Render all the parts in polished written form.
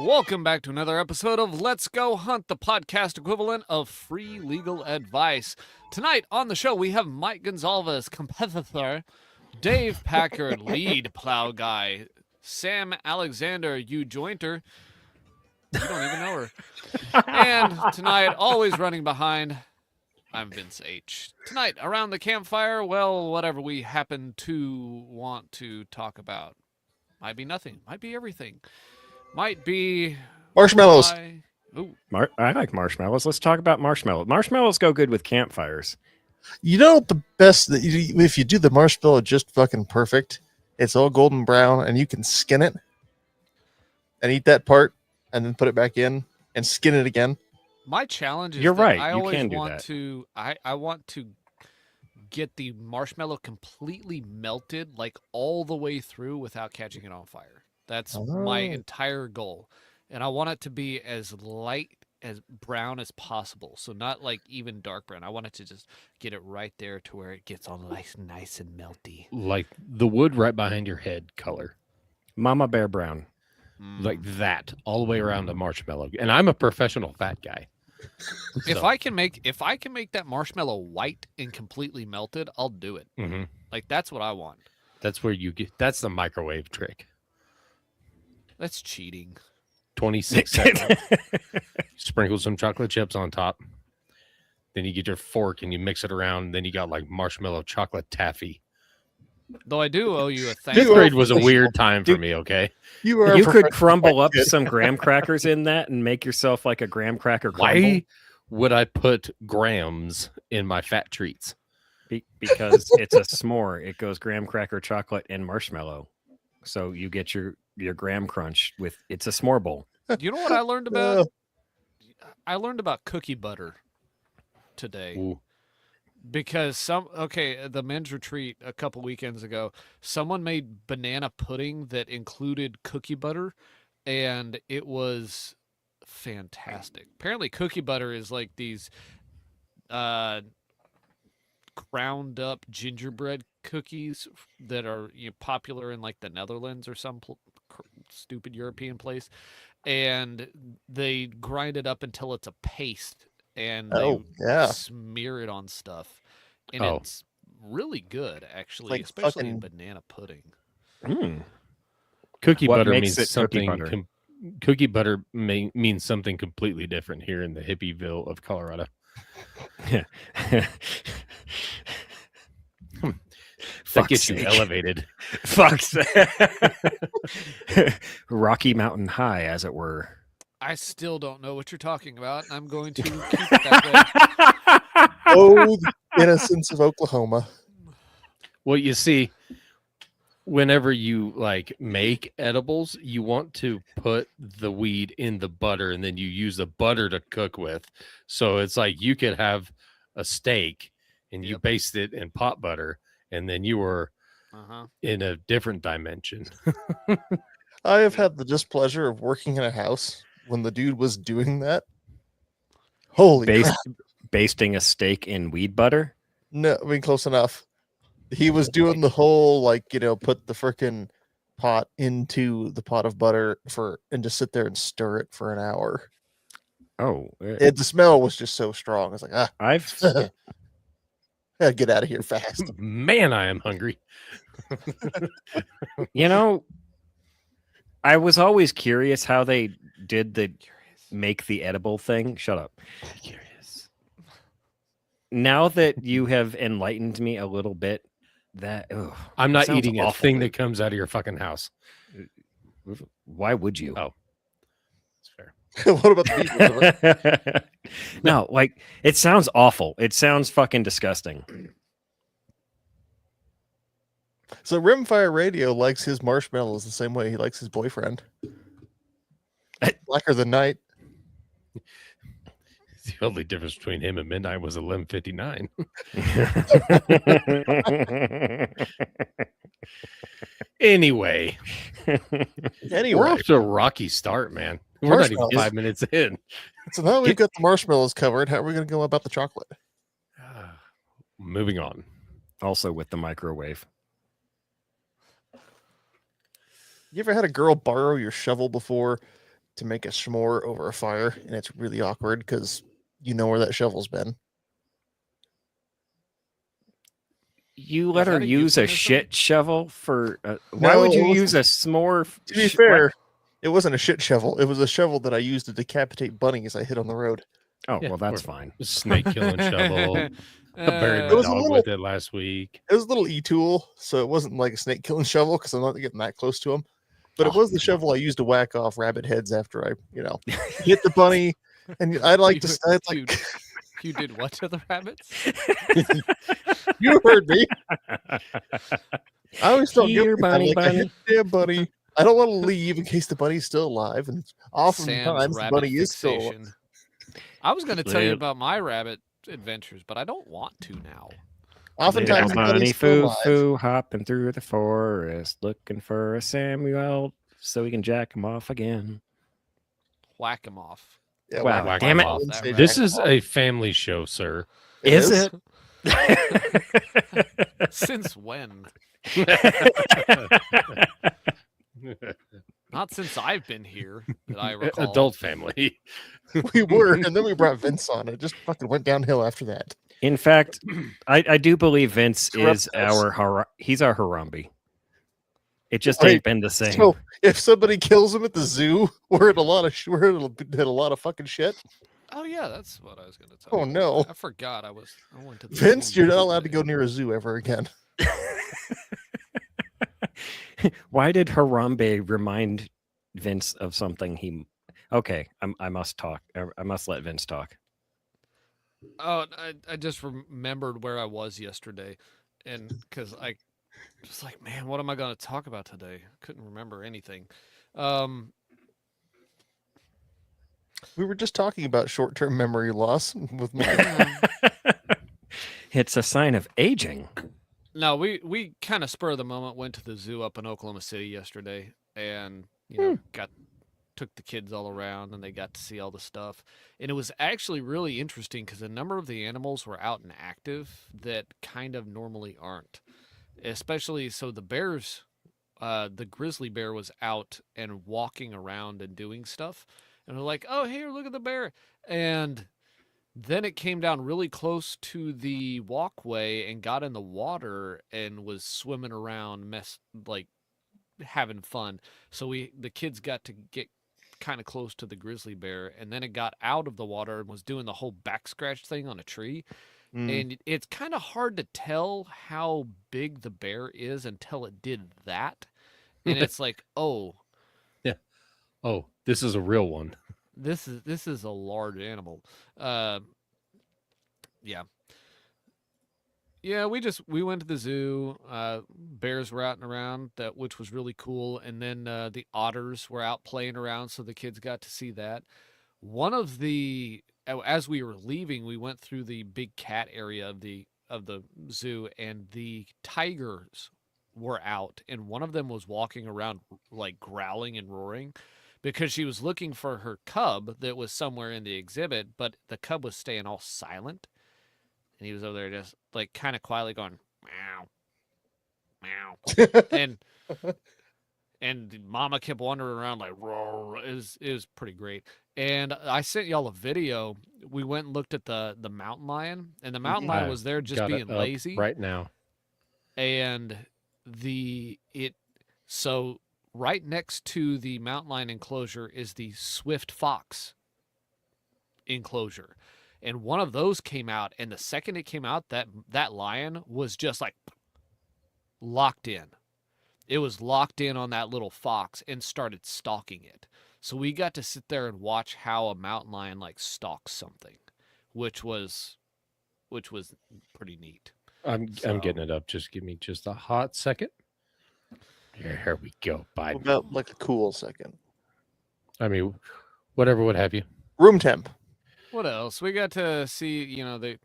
Welcome back to another episode of Let's Go Hunt, the podcast equivalent of free legal advice. Tonight on the show, we have Mike Gonzalez, competitor, Dave Packard, lead plow guy, Sam Alexander, you jointer. You don't even know her. And tonight, always running behind, I'm Vince H. Tonight, around the campfire, well, whatever we happen to want to talk about. Might be nothing, might be everything. Might be marshmallows. I like marshmallows. Let's talk about marshmallows. Marshmallows go good with campfires. You know the best that if you do the marshmallow just fucking perfect, it's all golden brown, and you can skin it and eat that part, and then put it back in and skin it again. My challenge is You're right. I You always can do want that. to. I want to get the marshmallow completely melted, like all the way through, without catching it on fire. That's my entire goal. And I want it to be as light as brown as possible. So not like even dark brown. I want it to just get it right there to where it gets all nice and melty. Like the wood right behind your head color. Mama Bear Brown. Like that, all the way around the marshmallow. And I'm a professional fat guy. If I can make that marshmallow white and completely melted, I'll do it. Mm-hmm. Like that's what I want. That's where you get. That's the microwave trick. That's cheating. 26 seconds. Sprinkle some chocolate chips on top. Then you get your fork and you mix it around. Then you got like marshmallow chocolate taffy. Though I do owe you a thank Fifth you. grade was a weird time for me, okay? You could crumble up some graham crackers in that and make yourself like a graham cracker crumble. Why would I put grams in my fat treats? Because it's a s'more. It goes graham cracker, chocolate, and marshmallow. So you get your graham crunch with it's a s'more bowl. You know what I learned about? I learned about cookie butter today. Ooh. Because the men's retreat a couple weekends ago, someone made banana pudding that included cookie butter, and it was fantastic. Apparently cookie butter is like these ground up gingerbread cookies that are popular in like the Netherlands or some stupid European place, and they grind it up until it's a paste and they smear it on stuff, and it's really good actually, like especially in banana pudding. Cookie What butter makes means it cookie something. butter? Cookie butter means something completely different here in the hippieville of Colorado. That gets you elevated. Fuck's Rocky Mountain High, as it were. I still don't know what you're talking about. I'm going to keep it that way. Oh, the innocence of Oklahoma. Well, you see, whenever you like make edibles, you want to put the weed in the butter and then you use the butter to cook with. So it's like you could have a steak and you baste it in pot butter, and then you were in a different dimension. I have had the displeasure of working in a house when the dude was doing that. Holy crap. Basting a steak in weed butter? No, I mean, close enough. He was doing the whole, put the frickin' pot into the pot of butter and just sit there and stir it for an hour. Oh. The smell was just so strong. I was like, I've gotta get out of here fast. Man, I am hungry. I was always curious how they did make the edible thing. Shut up. Curious. Now that you have enlightened me a little bit, I'm not sounds eating a awful, thing dude. that comes out of your fucking house. Why would you? Oh, that's fair. What about the people? No, like it sounds awful. It sounds fucking disgusting. So Rimfire Radio likes his marshmallows the same way he likes his boyfriend. Blacker than night. The only difference between him and Midnight was 11:59. Anyway, we're off to a rocky start, man. We're not even 5 minutes in. So now we've got the marshmallows covered. How are we going to go about the chocolate? Moving on. Also with the microwave. You ever had a girl borrow your shovel before to make a s'more over a fire, and it's really awkward because you know where that shovel's been. You Is let her that a use a euphemism? shit shovel for. Why No, would you it use a s'more? To be fair, it wasn't a shit shovel. It was a shovel that I used to decapitate bunnies I hit on the road. Oh, Yeah, well, that's or fine. Snake killing shovel. I buried It my was a dog little- with it last week. It was a little e-tool, so it wasn't like a snake killing shovel because I'm not getting that close to them. But it Oh, was the come on. shovel I used to whack off rabbit heads after I, hit the bunny. And I'd like to. I'd you, like you did what to the rabbits? you heard me. I always felt guilty. Here, About bunny, like, I bunny. hit the damn bunny. I don't want to leave in case the bunny's still alive, and Sans oftentimes the rabbit bunny is still alive. fixation. I was going to tell you Little- about my rabbit adventures, but I don't want to now. Oftentimes the Little bunny bunny's still foo alive. foo hopping through the forest looking for a Samuel so he can jack him off again. Whack him off. Yeah, Wow, whack damn it. off. That Say rabbit. This jack is off. a family show, sir. Is it? Since when? Not since I've been here that I recall. Adult family. We were, and then we brought Vince on. It just fucking went downhill after that. In fact, I do believe Vince Corrupt is us. he's our Harambe. It just Right. ain't been the same. So if somebody kills him at the zoo, we're in a lot of fucking shit. Oh yeah, that's what I was going to tell Oh you. no, I forgot. I went to the Vince, zoo you're not allowed to today. go near a zoo ever again. Why did Harambe remind Vince of something he? Okay, I must talk. I must let Vince talk. Oh, I just remembered where I was yesterday, and because I was like, man, what am I going to talk about today? Couldn't remember anything. We were just talking about short-term memory loss with Mike. It's a sign of aging. No, we kind of spur of the moment went to the zoo up in Oklahoma City yesterday, and took the kids all around, and they got to see all the stuff. And it was actually really interesting because a number of the animals were out and active that kind of normally aren't. Especially so the bears, the grizzly bear was out and walking around and doing stuff, and we're like, oh here, look at the bear, and then it came down really close to the walkway and got in the water and was swimming around, having fun. So the kids got to get kind of close to the grizzly bear, and then it got out of the water and was doing the whole back scratch thing on a tree. And it's kind of hard to tell how big the bear is until it did that. And it's like, oh, Oh, this is a real one. this is a large animal. Yeah. Yeah, we went to the zoo. Bears were out and around, which was really cool. And then the otters were out playing around, so the kids got to see that. As we were leaving, we went through the big cat area of the zoo, and the tigers were out, and one of them was walking around like growling and roaring because she was looking for her cub that was somewhere in the exhibit, but the cub was staying all silent. And he was over there just like kind of quietly going meow, meow, and Mama kept wandering around like roar. It was pretty great. And I sent y'all a video. We went and looked at the mountain lion, and the mountain lion I was there just got it being up lazy. right now. And so right next to the mountain lion enclosure is the swift fox enclosure. And one of those came out, and the second it came out, that lion was just like locked in. It was locked in on that little fox and started stalking it. So we got to sit there and watch how a mountain lion like stalks something, which was pretty neat. I'm getting it up. Just give me just a hot second. Here we go. Bye. About like a cool second. I mean, whatever would have you. Room temp. What else? We got to see, the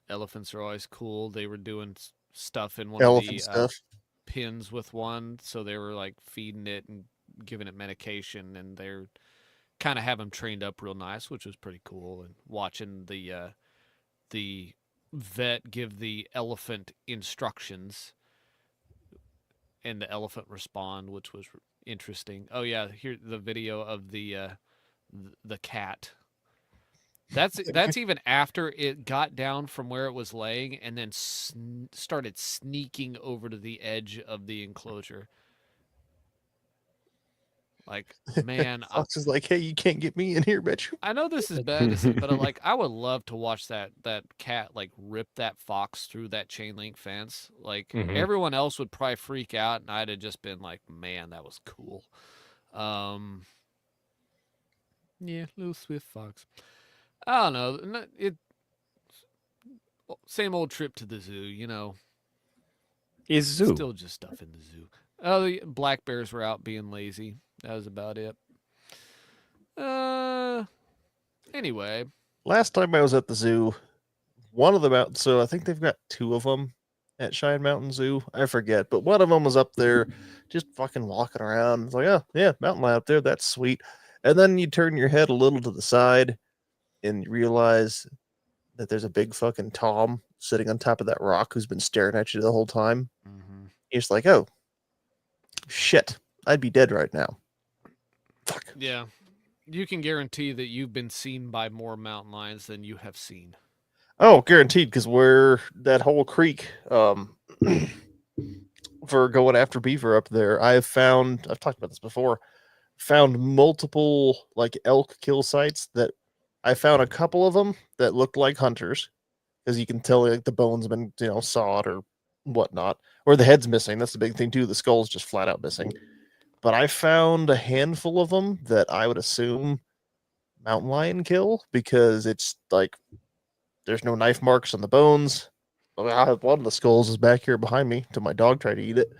elephants are always cool. They were doing stuff in one Elephant of the stuff. pins with one, so they were like feeding it and giving it medication, and they're kind of have them trained up real nice, which was pretty cool. And watching the vet give the elephant instructions, and the elephant respond, which was interesting. Oh yeah, here the video of the cat. That's even after it got down from where it was laying and then started sneaking over to the edge of the enclosure. Like, man, Fox is like, hey, you can't get me in here, bitch. I know this is bad to say, but like I would love to watch that cat like rip that fox through that chain link fence. Like Mhm. everyone else would probably freak out, and I'd have just been like, man, that was cool. Yeah, little swift fox. I don't know. It same old trip to the zoo, you know. Is zoo. Still just stuff in the zoo. Oh, the black bears were out being lazy. That was about it. Anyway, Last time I was at the zoo, one of the mountains, so I think they've got two of them at Cheyenne Mountain Zoo. I forget, but one of them was up there just fucking walking around. It's like, oh, yeah, mountain lion up there. That's sweet. And then you turn your head a little to the side and you realize that there's a big fucking Tom sitting on top of that rock who's been staring at you the whole time. mm-hmm. You're just like, oh, shit, I'd be dead right now. Fuck. Yeah. You can guarantee that you've been seen by more mountain lions than you have seen. Oh, guaranteed, because where that whole creek for going after beaver up there, I've talked about this before, found multiple like elk kill sites that I found a couple of them that looked like hunters, because you can tell like the bones have been, sawed or whatnot, or the head's missing. That's the big thing too. The skull's just flat out missing. But I found a handful of them that I would assume mountain lion kill, because it's like there's no knife marks on the bones. One of the skulls is back here behind me till my dog tried to eat it.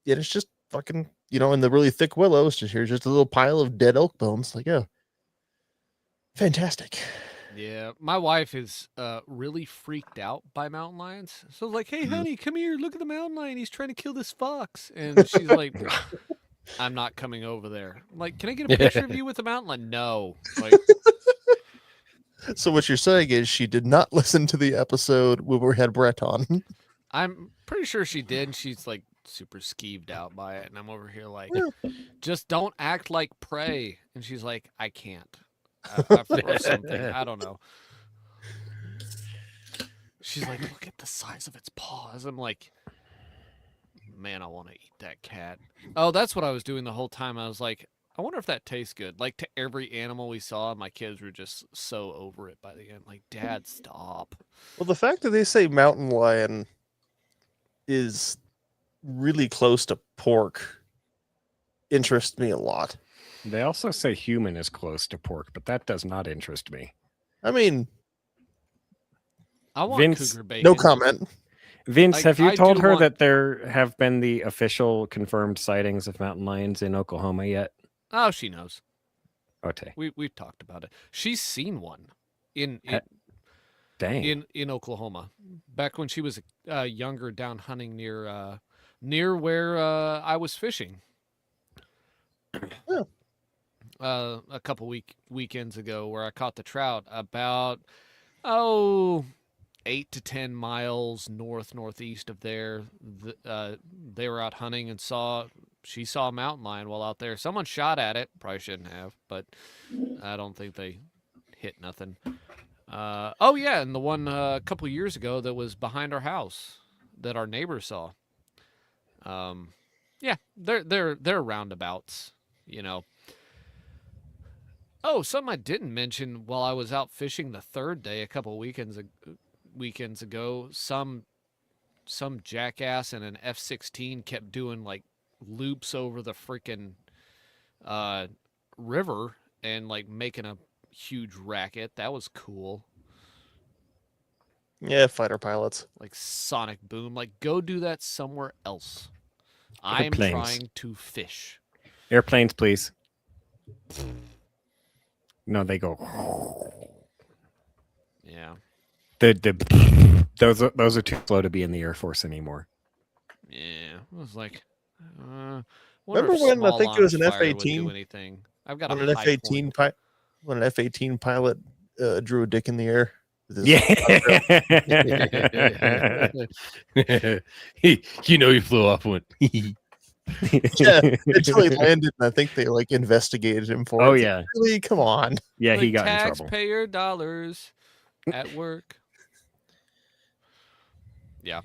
It's just fucking, in the really thick willows, here's just a little pile of dead elk bones. Like, yeah, fantastic. Yeah, my wife is really freaked out by mountain lions. So like, hey, honey, come here. Look at the mountain lion. He's trying to kill this fox. And she's like, I'm not coming over there. I'm like, can I get a picture of you with the mountain lion? No. Like, So what you're saying is she did not listen to the episode when we had Brett on. I'm pretty sure she did. And she's like super skeeved out by it. And I'm over here like, just don't act like prey. And she's like, I can't. Or something. I don't know. She's like, look at the size of its paws. I'm like, man, I want to eat that cat. Oh, that's what I was doing the whole time. I was like, I wonder if that tastes good. Like to every animal we saw, my kids were just so over it by the end. Like, Dad, stop. Well, the fact that they say mountain lion is really close to pork interests me a lot. They also say human is close to pork, but that does not interest me. I mean, I want Vince, cougar bacon. no comment. Vince, Like, have you I told do her want- that there have been the official confirmed sightings of mountain lions in Oklahoma yet? Oh, she knows. Okay. We've talked about it. She's seen one in Dang. in Oklahoma back when she was younger, down hunting near where I was fishing. Oh. A couple weekends ago, where I caught the trout about 8 to 10 miles northeast of there. They were out hunting and she saw a mountain lion while out there. Someone shot at it. Probably shouldn't have, but I don't think they hit nothing. Oh yeah, and the one a couple years ago that was behind our house that our neighbor saw. Yeah, they're roundabouts, Oh, something I didn't mention while I was out fishing the third day a couple weekends ago. Some jackass in an F-16 kept doing like loops over the freaking river and like making a huge racket. That was cool. Yeah, fighter pilots. Like sonic boom. Like, go do that somewhere else. I'm Airplanes. trying to fish. Airplanes, please. No, they go. Yeah. Those are too slow to be in the Air Force anymore. Yeah. I was like, wonder Remember if when I small think it was an arms fire would F-18? do anything. I've got When a an high F-18 point. when an F-18 pilot drew a dick in the air. with his Yeah. You flew off one. Yeah, until he landed, and I think they like investigated him for it. Oh It's like, yeah. really? Come on. Yeah, he Like got in trouble. taxpayer dollars at work. Yeah.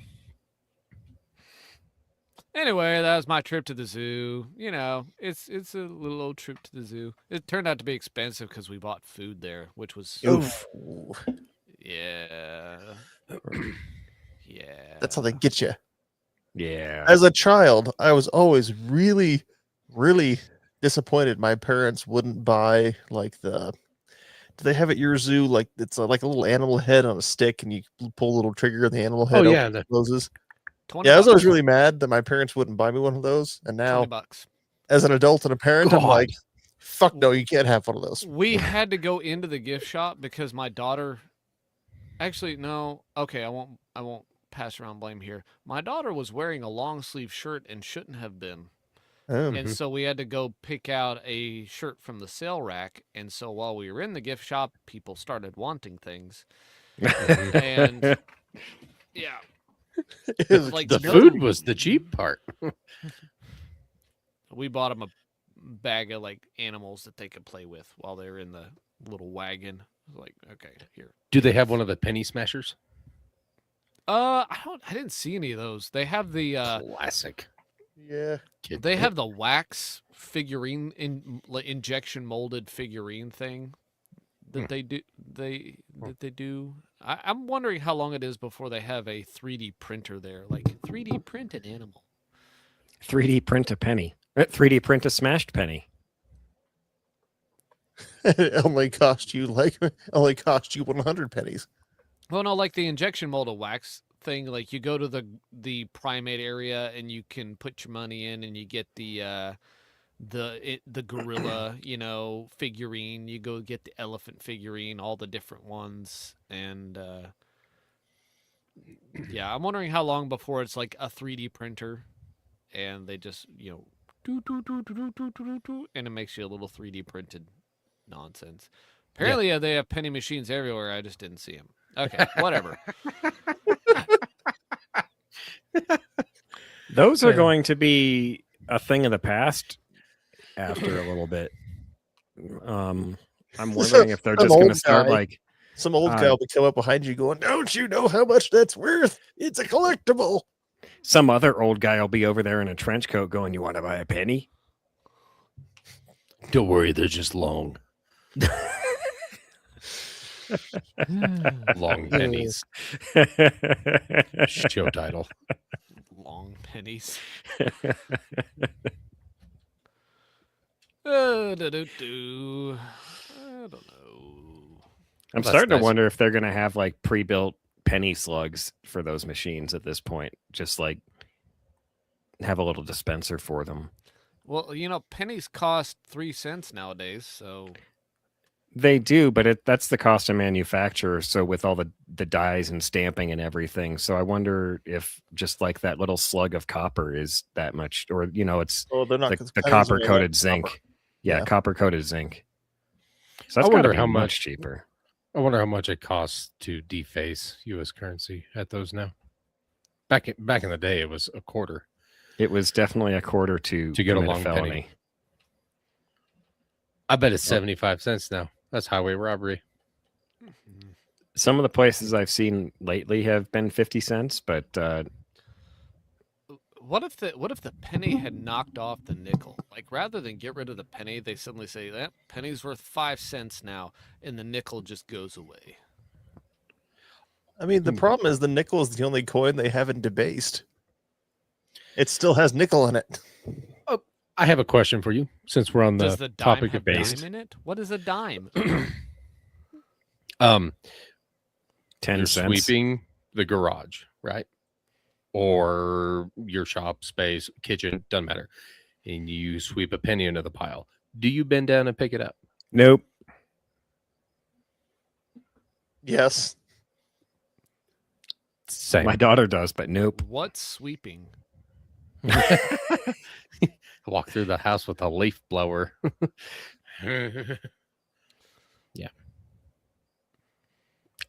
Anyway, that was my trip to the zoo. You know, it's a little old trip to the zoo. It turned out to be expensive because we bought food there, which was Oof. yeah, yeah. That's how they get you. Yeah. As a child, I was always really, really disappointed my parents wouldn't buy like the. Do they have at your zoo like it's like a little animal head on a stick, and you pull a little trigger, and the animal head Oh, yeah, opens and closes? 20 Yeah, I was bucks. always really mad that my parents wouldn't buy me one of those, and 20 now bucks. as an adult and a parent, I'm God. like, fuck no, you can't have one of those. We had to go into the gift shop because my daughter. Actually, no. Okay, I won't pass around blame here. My daughter was wearing a long sleeve shirt and shouldn't have been. And so we had to go pick out a shirt from the sale rack. And so while we were in the gift shop, people started wanting things. And yeah, like The no- food was the cheap part. we bought them a bag of like animals that they could play with while they were in the little wagon. Like, okay, here. Do they have one of the penny smashers? I didn't see any of those. They have the Classic. Yeah. Kid. they have the wax figurine injection molded figurine thing that they do. I'm wondering how long it is before they have a 3D printer there, like 3D print an animal. 3D print a penny. 3D print a smashed penny. It only cost you 100 pennies. Well, no, like the injection molded wax thing. Like you go to the primate area and you can put your money in, and you get the gorilla, figurine. You go get the elephant figurine, all the different ones, and yeah, I'm wondering how long before it's like a 3D printer, and they just do, and it makes you a little 3D printed nonsense. Apparently, they have penny machines everywhere. I just didn't see them. Okay, whatever. Those are going to be a thing of the past after a little bit. I'm wondering if they're Some just going to old start guy. like Some old guy will come up behind you going, "Don't you know how much that's worth? It's a collectible." some other old guy will be over there in a trench coat going, "You want to buy a penny?" Don't worry, they're just long. Long pennies. Show title. Long pennies. I don't know. I'm That's starting nice. to wonder if they're going to have like pre-built penny slugs for those machines at this point. Just like have a little dispenser for them. Well, pennies cost 3 cents nowadays, so They do, but that's the cost of manufacture. So with all the dyes and stamping and everything. So I wonder if just like that little slug of copper is that much, or it's Oh, they're not the copper coated zinc. Yeah, Yeah. copper coated zinc. So that's I wonder gotta be how much much- cheaper. I wonder how much it costs to deface U.S. currency at those now. Back in the day, it was a quarter. It was definitely a quarter to To get a commit long penny. felony. I bet it's 75 cents now. That's highway robbery. Some of the places I've seen lately have been 50 cents, but what if the penny had knocked off the nickel? Like rather than get rid of the penny, they suddenly say that penny's worth 5 cents now, and the nickel just goes away. I mean, the problem is the nickel is the only coin they haven't debased. It still has nickel in it. I have a question for you, since we're on Does the dime topic have of based. dime in it? What is a dime? 10 You're cents. sweeping the garage, right? Or your shop space, kitchen, doesn't matter. And you sweep a penny into the pile. Do you bend down and pick it up? Nope. Yes. Same. My daughter does, but nope. What's sweeping? Walk through the house with a leaf blower.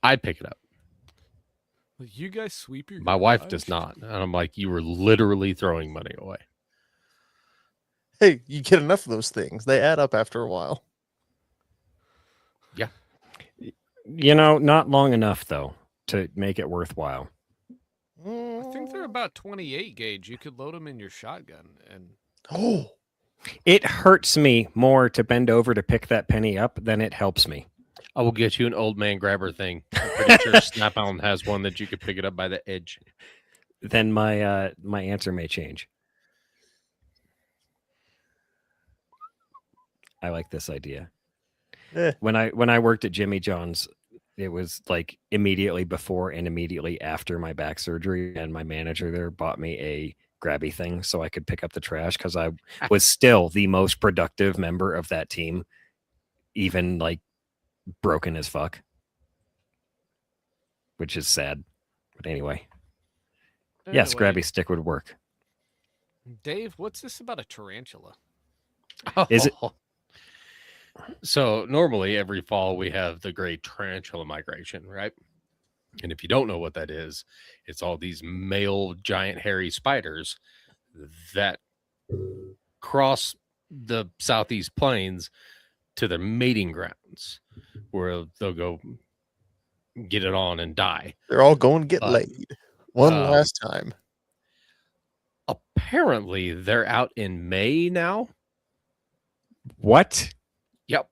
I pick it up. You guys sweep your My wife garage? does not. And I'm like, you were literally throwing money away. Hey, you get enough of those things. They add up after a while. You know, not long enough though to make it worthwhile. I think they're about 28 gauge. You could load them in your shotgun. And Oh, It hurts me more to bend over to pick that penny up than it helps me. I will get you an old man grabber thing. I'm pretty sure Snap-on has one that you could pick it up by the edge. Then my my answer may change. I like this idea. Eh. When I worked at Jimmy John's, it was like immediately before and immediately after my back surgery, and my manager there bought me a grabby thing so I could pick up the trash because I was still the most productive member of that team, even like broken as fuck, which is sad. But anyway, yes, anyway, grabby stick would work. Dave, what's this about a tarantula? Is it- So normally every fall we have the great tarantula migration, right? And if you don't know what that is, it's all these male giant hairy spiders that cross the southeast plains to their mating grounds, where they'll go get it on and die. they're all going to get laid one um, last time. Apparently, they're out in May now. What? Yep.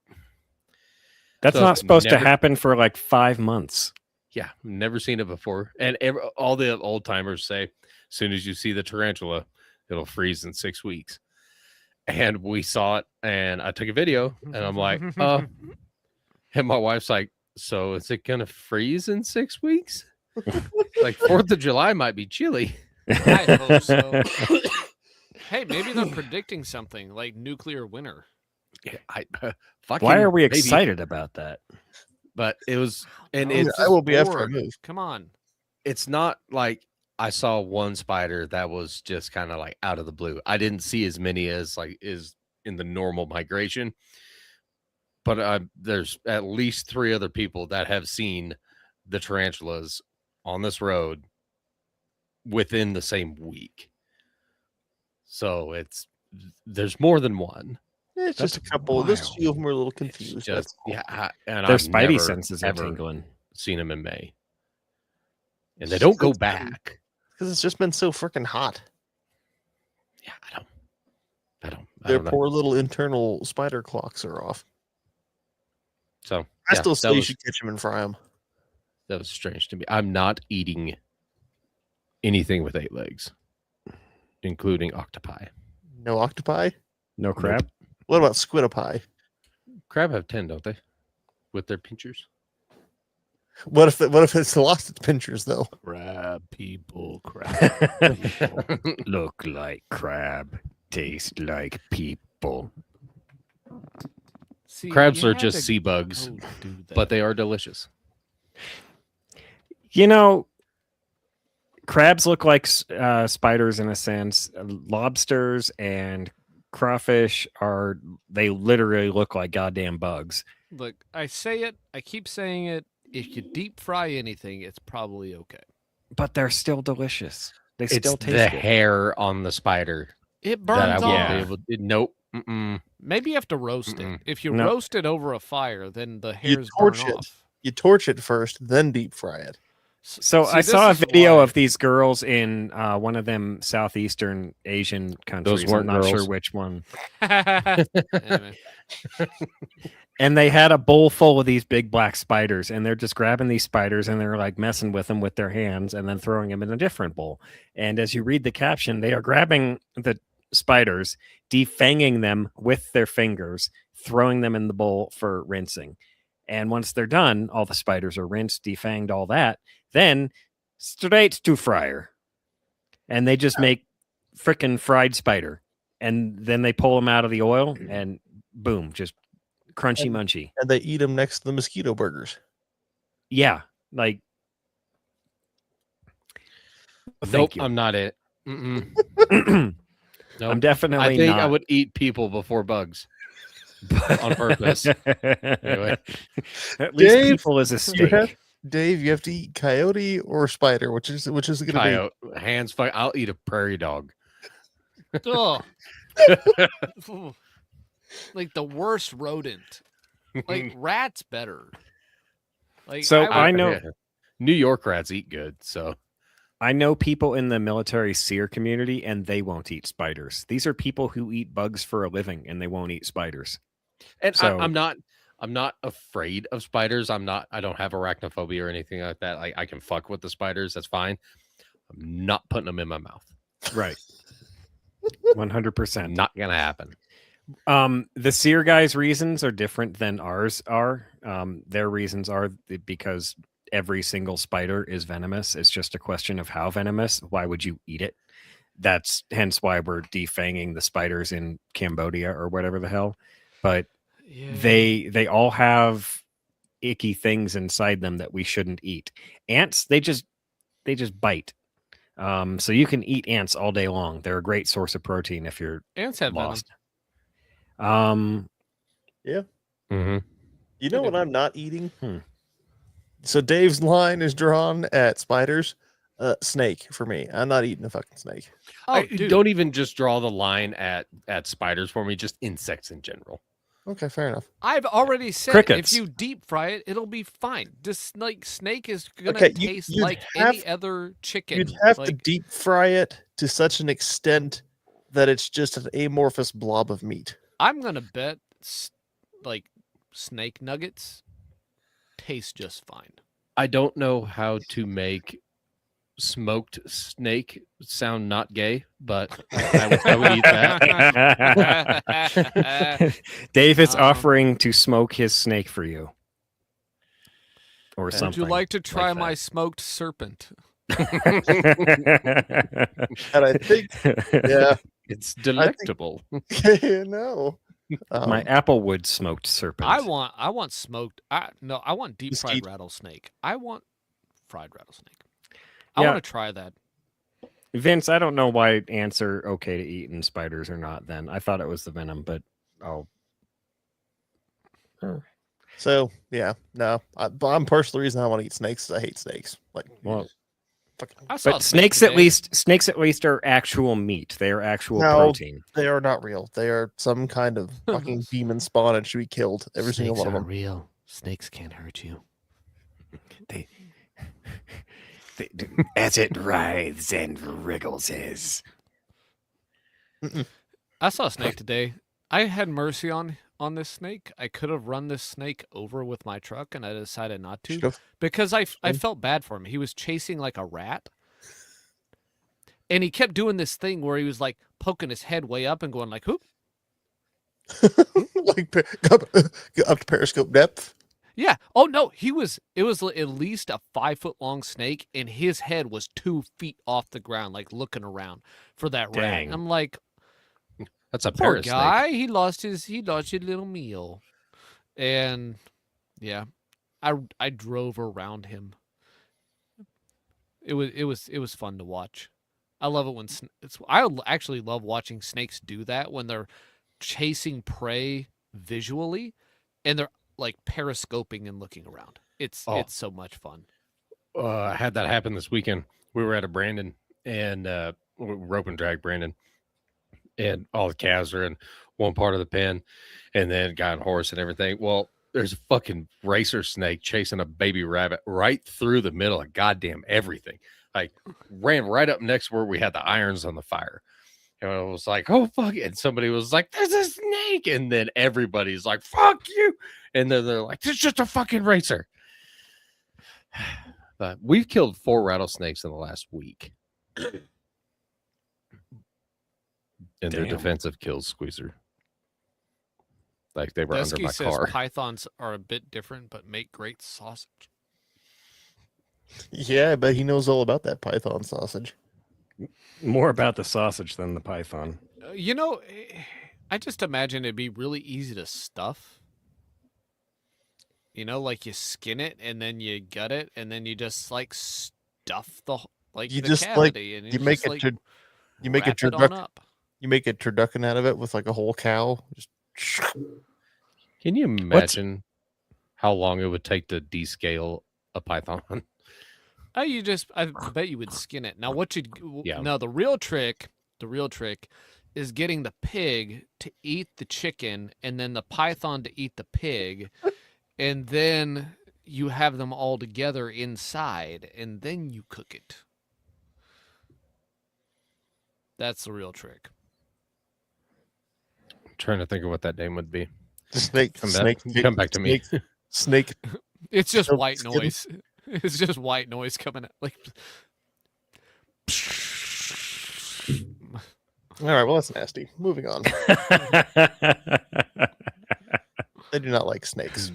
That's So not supposed to never- happen for like 5 months. Yeah, never seen it before. And all the old timers say, as soon as you see the tarantula, it'll freeze in 6 weeks. And we saw it, and I took a video, and I'm like, and my wife's like, so is it gonna freeze in 6 weeks? Like 4th of July might be chilly. I hope so. Hey, maybe they're predicting something like nuclear winter. Yeah, Why are we maybe. excited about that? But it was, and Oh, it's I will be after I bored. move. Come on. it's not like I saw one spider that was just kind of like out of the blue. I didn't see as many as like is in the normal migration, but there's at least 3 other people that have seen the tarantulas on this road within the same week. So there's more than one. It's just a That's couple. This wild. few of them are a little It's confused. just and Their I've spidey never, senses are ever tingling. seen them in May, and they don't go It's been- back. because it's just been so freaking hot. Yeah, I Their don't know. poor little internal spider clocks are off. So I yeah, still say that you was, should catch them and fry them. that was strange to me. I'm not eating anything with 8 legs, including octopi. No octopi. No crab. What about squidopie? Crab have 10, don't they? With their pinchers. What if it's lost its pinchers though? Crab people, crab. Look like crab, taste like people. See, Crabs you are had just to sea bugs, go do that. but they are delicious. You know, crabs look like spiders in a sense. Lobsters and crawfish they literally look like goddamn bugs. Look, I say it. I keep saying it. If you deep fry anything, it's probably okay. But they're still delicious. They It's still the taste good. hair on the spider It that I burns won't off. be able to. Nope. Mm-mm. Maybe you have to roast Mm-mm. it. If you No. roast it over a fire, then the You hairs torch burn it. off. You torch it first, then deep fry it. So See, I this saw a is video why- of these girls in one of them Southeastern Asian countries. weren't I'm not sure girls. which one. Anyway, And they had a bowl full of these big black spiders, and they're just grabbing these spiders and they're like messing with them with their hands and then throwing them in a different bowl. And as you read the caption, they are grabbing the spiders, defanging them with their fingers, throwing them in the bowl for rinsing. And once they're done, all the spiders are rinsed, defanged, all that, then straight to fryer. And they just make frickin' fried spider. And then they pull them out of the oil and boom, just crunchy munchy. And they eat them next to the mosquito burgers. Yeah, like Nope, thank you. I'm not it. Mm-mm. I'm Nope. definitely I think not. I would eat people before bugs on purpose. Anyway. At least Dave, people is a You steak. Dave, you have to eat coyote or spider, which is it going to Coyote, hands fuck. I'll eat a prairie dog. Ugh. Ooh. Like the worst rodent. Like rats better. Like So I would- know- yeah. New York rats eat good, so I know people in the military seer community, and they won't eat spiders. These are people who eat bugs for a living, and they won't eat spiders. and So- I'm not afraid of spiders. I don't have arachnophobia or anything like that. I can fuck with the spiders. That's fine. I'm not putting them in my mouth. Right. 100%. Not gonna happen. The seer guys' reasons are different than ours are. Their reasons are because every single spider is venomous. It's just a question of how venomous. Why would you eat it? That's hence why we're defanging the spiders in Cambodia or whatever the hell. But yeah. they all have icky things inside them that we shouldn't eat. Ants, they just bite. So you can eat ants all day long. They're a great source of protein if you're Ants have venom. lost. Mm-hmm. You know what I'm not eating? Hmm. So Dave's line is drawn at spiders. Snake for me. I'm not eating a fucking snake. Oh, dude. Don't even just draw the line at spiders for me. Just insects in general. Okay, fair enough. I've already said Crickets. if you deep fry it, it'll be fine. Just like snake is gonna Okay, taste you'd like any other chicken. You'd have to Like, deep fry it to such an extent that it's just an amorphous blob of meat. I'm gonna bet like snake nuggets taste just fine. I don't know how to make smoked snake sound not gay, but I would eat that. Dave is Um, offering to smoke his snake for you. Or Would something. you like to try that. my smoked serpent? And I think, yeah, It's delectable. no. My applewood smoked serpent. I want smoked. I want deep fried Mesquite. rattlesnake. I want fried rattlesnake. I Yeah. want to try that. Vince, I don't know why ants are okay to eat and spiders are not then. I thought it was the venom, but So yeah, no. I'm partially the reason I want to eat snakes is I hate snakes. Like, Well, fucking, I saw a but snake snakes at least are actual meat. They are actual No. protein. they are not real. They are some kind of fucking demon spawn and should be killed. Every single one of them. real. Snakes can't hurt you. They, as it writhes and wriggles I saw a snake today. I had mercy on this snake. I could have run this snake over with my truck, and I decided not to Should've. because I felt bad for him. He was chasing like a rat, and he kept doing this thing where he was like poking his head way up and going like, "Whoop." Like up to periscope depth. Yeah. Oh no, it was at least a 5-foot long snake, and his head was 2 feet off the ground, like looking around for that rat. Dang. I'm like, That's a poor parrot snake. guy. He lost his little meal, and yeah, I drove around him. It was fun to watch. I love it when I actually love watching snakes do that when they're chasing prey visually, and they're like periscoping and looking around. It's so much fun. I had that happen this weekend. We were at a Brandon and rope and drag Brandon, and all the calves are in one part of the pen, and then got on horse and everything. Well, there's a fucking racer snake chasing a baby rabbit right through the middle of goddamn everything. Like ran right up next where we had the irons on the fire. And I was like, oh, fuck it. And somebody was like, there's a snake. And then everybody's like, fuck you. And then they're like, it's just a fucking racer. But we've killed 4 rattlesnakes in the last week. And their Damn. defensive kills Squeezer. Like they were under Desky my says car. pythons are a bit different, but make great sausage. Yeah, but he knows all about that python sausage. More about the sausage than the python. I just imagine it'd be really easy to stuff. Like you skin it and then you gut it and then you just like stuff the You the just, like, cavity and You make it. You make a wrap it on turducken. up. You make a turducken out of it with like a whole cow. Just Can you imagine how long it would take to descale a python. I bet you would skin it. Now, what you'd Yeah. now the real trick is getting the pig to eat the chicken and then the python to eat the pig, and then you have them all together inside, and then you cook it. That's the real trick. I'm trying to think of what that name would be. Snake. Come back to me. Snake. It's just Nope, white skin. noise. It's just white noise coming out. Like, All right. Well, that's nasty. Moving on. I do not like snakes.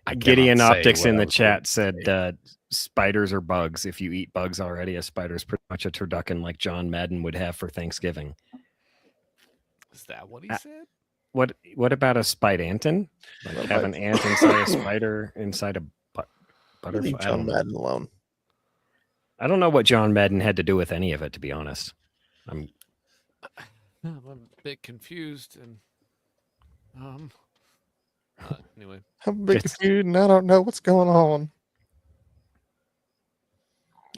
I Gideon cannot say Optics what in I the was chat going to said spiders are bugs. If you eat bugs already, a spider's pretty much a turducken like John Madden would have for Thanksgiving. is that what he Uh, said? What about a spidantin? Like Well, have an ant inside a spider inside a butterfly? Leave I John don't know. Madden alone. I don't know what John Madden had to do with any of it, to be honest. I'm a bit confused and anyway. I'm a bit It's- confused and I don't know what's going on.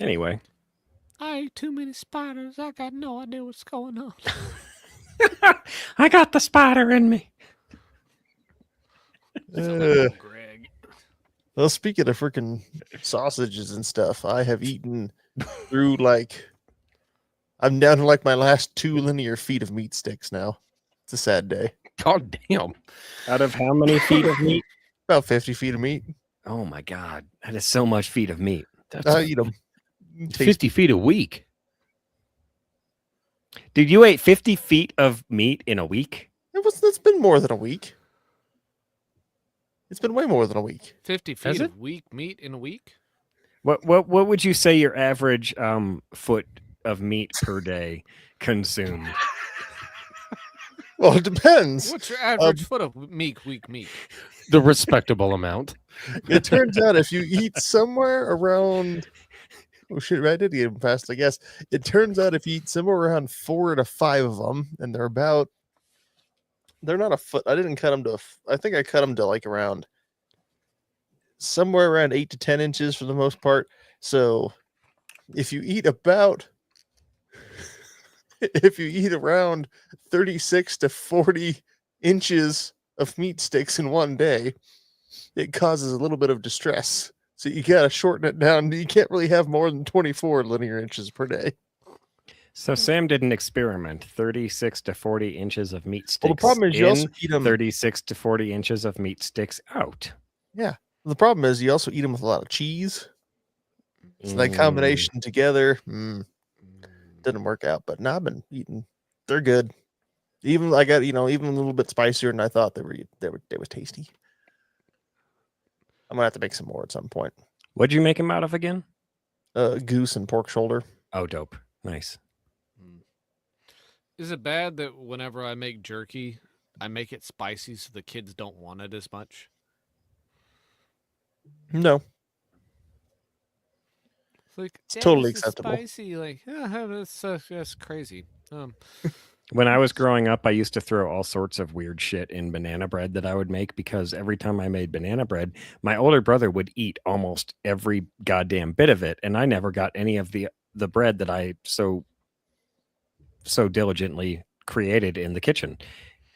Anyway, I ate too many spiders. I got no idea what's going on. I got the spider in me. Greg. Well, speaking of freaking sausages and stuff, I have eaten through I'm down to like my last 2 linear feet of meat sticks now. It's a sad day. God damn. Out of how many feet of meat? About 50 feet of meat. Oh my god, that is so much feet of meat. That's I eat them. 50 feet a week. Dude, you ate 50 feet of meat in a week? It's been more than a week. It's been way more than a week. 50 Has feet it? of weak meat in a week? What would you say your average foot of meat per day consumed? Well, it depends. What's your average foot of weak meat? The respectable amount. It turns out if you eat somewhere around, oh shit, I did eat them fast, I guess. It turns out if you eat somewhere around 4 to 5 of them, and they're not a foot. I didn't cut them I think I cut them to like around somewhere around 8 to 10 inches for the most part. So if you eat around 36 to 40 inches of meat sticks in one day, it causes a little bit of distress. So you got to shorten it down. You can't really have more than 24 linear inches per day. So Sam did an experiment: 36 to 40 inches of meat sticks. Well, the problem is you also eat them. 36 to 40 inches of meat sticks out. The problem is you also eat them with a lot of cheese. So that combination together didn't work out. But now I've been eating. They're good. Even I got even a little bit spicier than I thought they were. They was tasty. I'm gonna have to make some more at some point. What'd you make him out of again? Goose and pork shoulder. Oh, dope. Nice. Is it bad that whenever I make jerky, I make it spicy so the kids don't want it as much? No, It's like It's totally "This is acceptable." Spicy, like that's crazy. When I was growing up, I used to throw all sorts of weird shit in banana bread that I would make, because every time I made banana bread, my older brother would eat almost every goddamn bit of it, and I never got any of the bread that I so diligently created in the kitchen.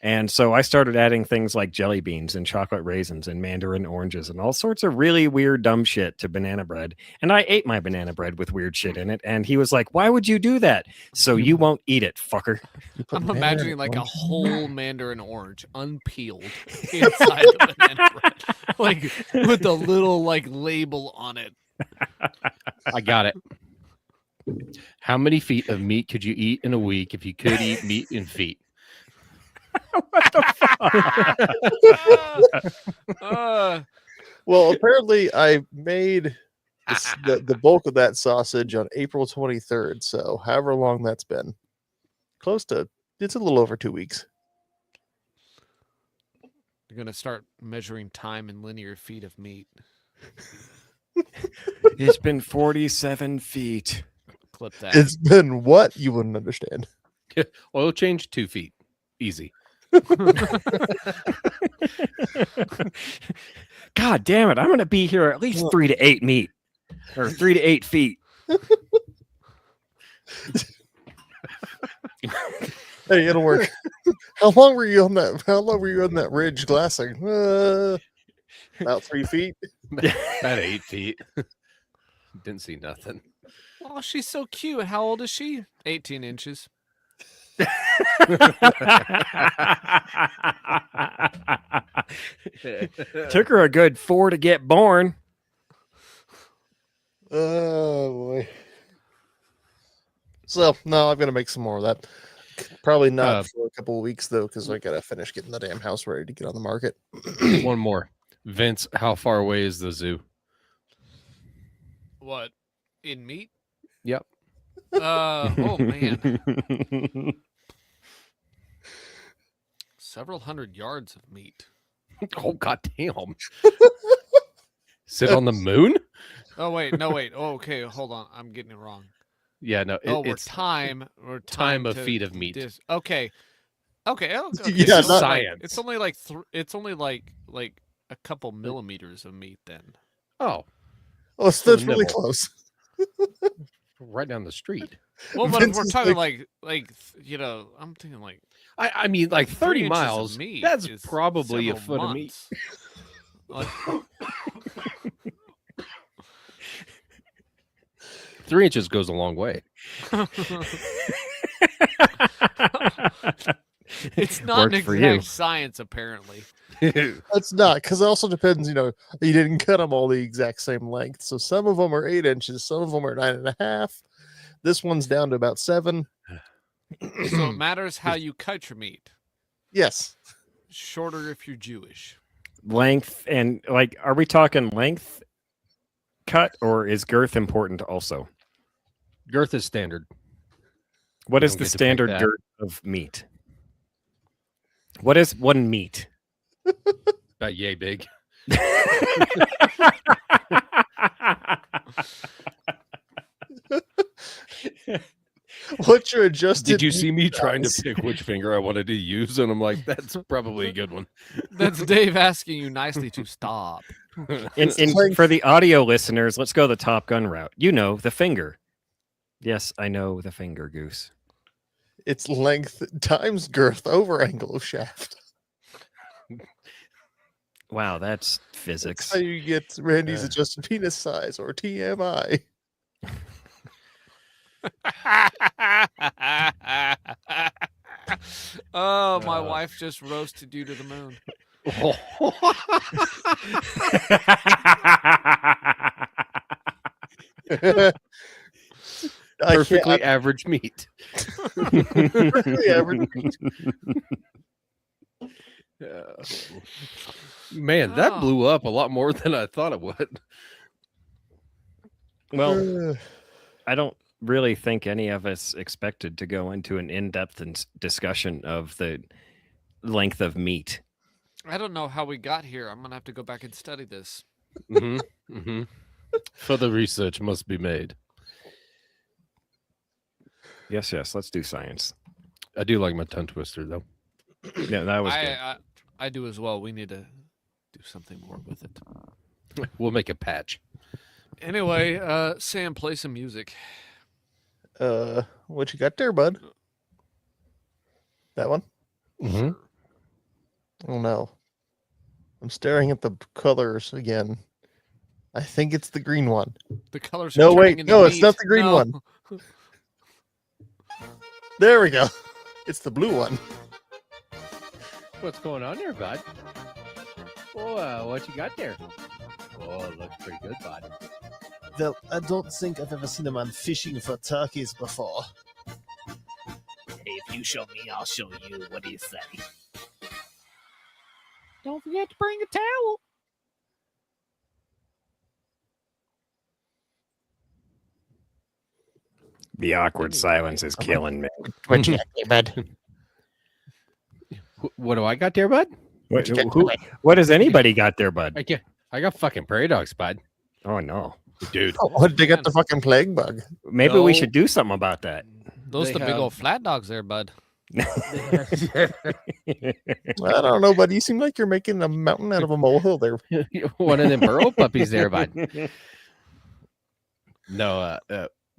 And so I started adding things like jelly beans and chocolate raisins and mandarin oranges and all sorts of really weird, dumb shit to banana bread. And I ate my banana bread with weird shit in it. And he was like, "Why would you do that?" "So you won't eat it, fucker." You put I'm banana imagining in like a one. whole mandarin orange unpeeled inside the banana bread, like with a little like label on it. I got it. How many feet of meat could you eat in a week if you could eat meat in feet? Well, apparently I made the bulk of that sausage on April 23rd. So however long that's been, it's a little over 2 weeks. You're gonna start measuring time in linear feet of meat. It's been 47 feet. Clip that. It's been what? You wouldn't understand. Oil change 2 feet. Easy. God damn it! I'm gonna be here at least 3 to 8 meet, or 3 to 8 feet. Hey, it'll work. How long were you on that? How long were you on that ridge glassing? About 3 feet. About 8 feet. Didn't see nothing. Oh, she's so cute. How old is she? 18 inches. Took her a good 4 to get born. Oh boy. So no, I'm gonna make some more of that. Probably not for a couple of weeks though, because I gotta finish getting the damn house ready to get on the market. One more. Vince, how far away is the zoo? What? In meat? Yep. Oh man. Several hundred yards of meat. Oh goddamn. Sit on the moon? Oh wait, no wait. Oh, okay, hold on. I'm getting it wrong. Yeah, no. We're It's time of to feet of meat. okay. Okay. Yeah, it's not- science. It's only like it's only like a couple millimeters of meat then. Oh, Oh, so that's a really nibble. close. right down the street. Well, but if Vince we're is talking like- I'm thinking like I mean, like 3 30 inches miles. Of meat That's is probably a several foot of meat. months. Like, 3 inches goes a long way. it's not an Worked for exact you. science, apparently. That's not, because it also depends. You didn't cut them all the exact same length. So some of them are 8 inches, some of them are 9.5. This one's down to about 7. So it matters how you cut your meat. Yes. Shorter if you're Jewish. Length and like, are we talking length cut or is girth important also? Girth is standard. What You is don't the get to pick standard that. girth of meat? What is one meat? About yay big. What's your adjusted? Did you see me trying to size? pick which finger I wanted to use? And I'm like, that's probably a good one. That's Dave asking you nicely to stop. In for the audio listeners, let's go the Top Gun route. You know, the finger. Yes, I know the finger, Goose. It's length times girth over angle of shaft. Wow, that's That's physics. how you get Randy's adjusted penis size, or TMI. Oh, my wife just roasted you to the moon. Perfectly average meat. Perfectly average. Man, that Oh. blew up a lot more than I thought it would. Well, I don't really think any of us expected to go into an in-depth discussion of the length of meat. I don't know how we got here. I'm gonna have to go back and study this. Further research must be made. Yes, let's do science. I do like my tongue twister, though. Yeah, that was good. I do as well. We need to do something more with it. We'll make a patch. Anyway, Sam, play some music. What you got there, bud? That one? Mm-hmm. Oh no. I'm staring at the colors again. I think it's the green one. The colors. No, are wait, turning into no, it's meat. not the green No. one. There we go. It's the blue one. What's going on there, bud? Oh, what you got there? Oh, it looks pretty good, bud. Well, I don't think I've ever seen a man fishing for turkeys before. Hey, if you show me, I'll show you. What do you say? Don't forget to bring a towel. The awkward silence is killing me. What you got there, bud? What do I got there, bud? What has anybody got there, bud? I got fucking prairie dogs, bud. Oh no. Dude. Oh, they got the fucking plague bug. Maybe we No. should do something about that. Those They the big have- old flat dogs there, bud. I don't know, buddy. You seem like you're making a mountain out of a molehill there. One of them burrow puppies there, bud. No,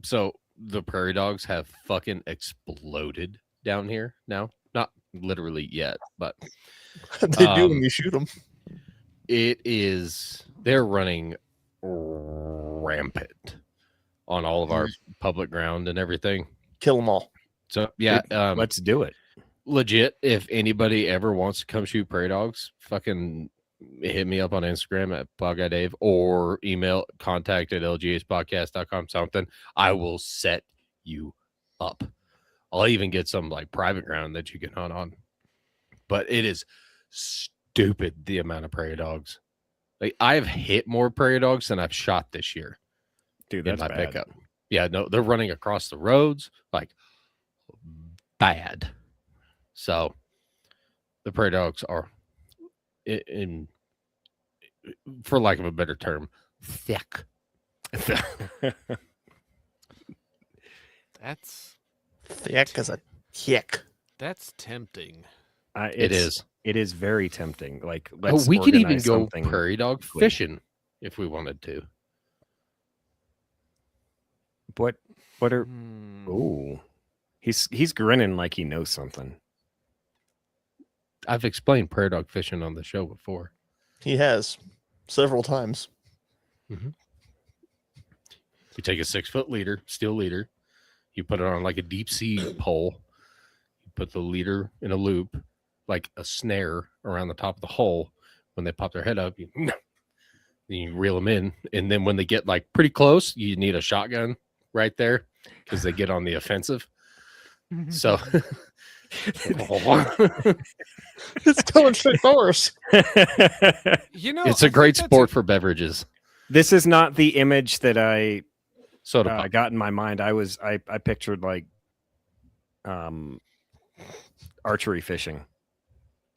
so the prairie dogs have fucking exploded down here now. Not literally yet, but They do when you shoot them. they're running rampant on all of our public ground and everything. Kill them all. So yeah, Let's do it. legit, if anybody ever wants to come shoot prairie dogs, fucking hit me up on Instagram at PodGuyDave or email contact@lgaspodcast.com something. I will set you up. I'll even get some like private ground that you can hunt on. But it is stupid the amount of prairie dogs. Like I've hit more prairie dogs than I've shot this year Dude, in that's my bad. pickup. Yeah, no, they're running across the roads like bad. So the prairie dogs are in for lack of a better term, thick. That's Thick as a kick. that's tempting. It is. It is very tempting. Like, let's We could even organize go something. prairie dog quick. fishing if we wanted to. What are? Hmm. Oh, he's grinning like he knows something. I've explained prairie dog fishing on the show before. He has several times. You take a 6-foot leader, steel leader, you put it on like a deep sea pole, you put the leader in a loop, like a snare around the top of the hole. When they pop their head up, you reel them in. And then when they get like pretty close, you need a shotgun right there because they get on the offensive. So It's coming straight for us. You know, it's I a great think that's sport for beverages. This is not the image that I Soda pop. got in my mind. I pictured like archery fishing.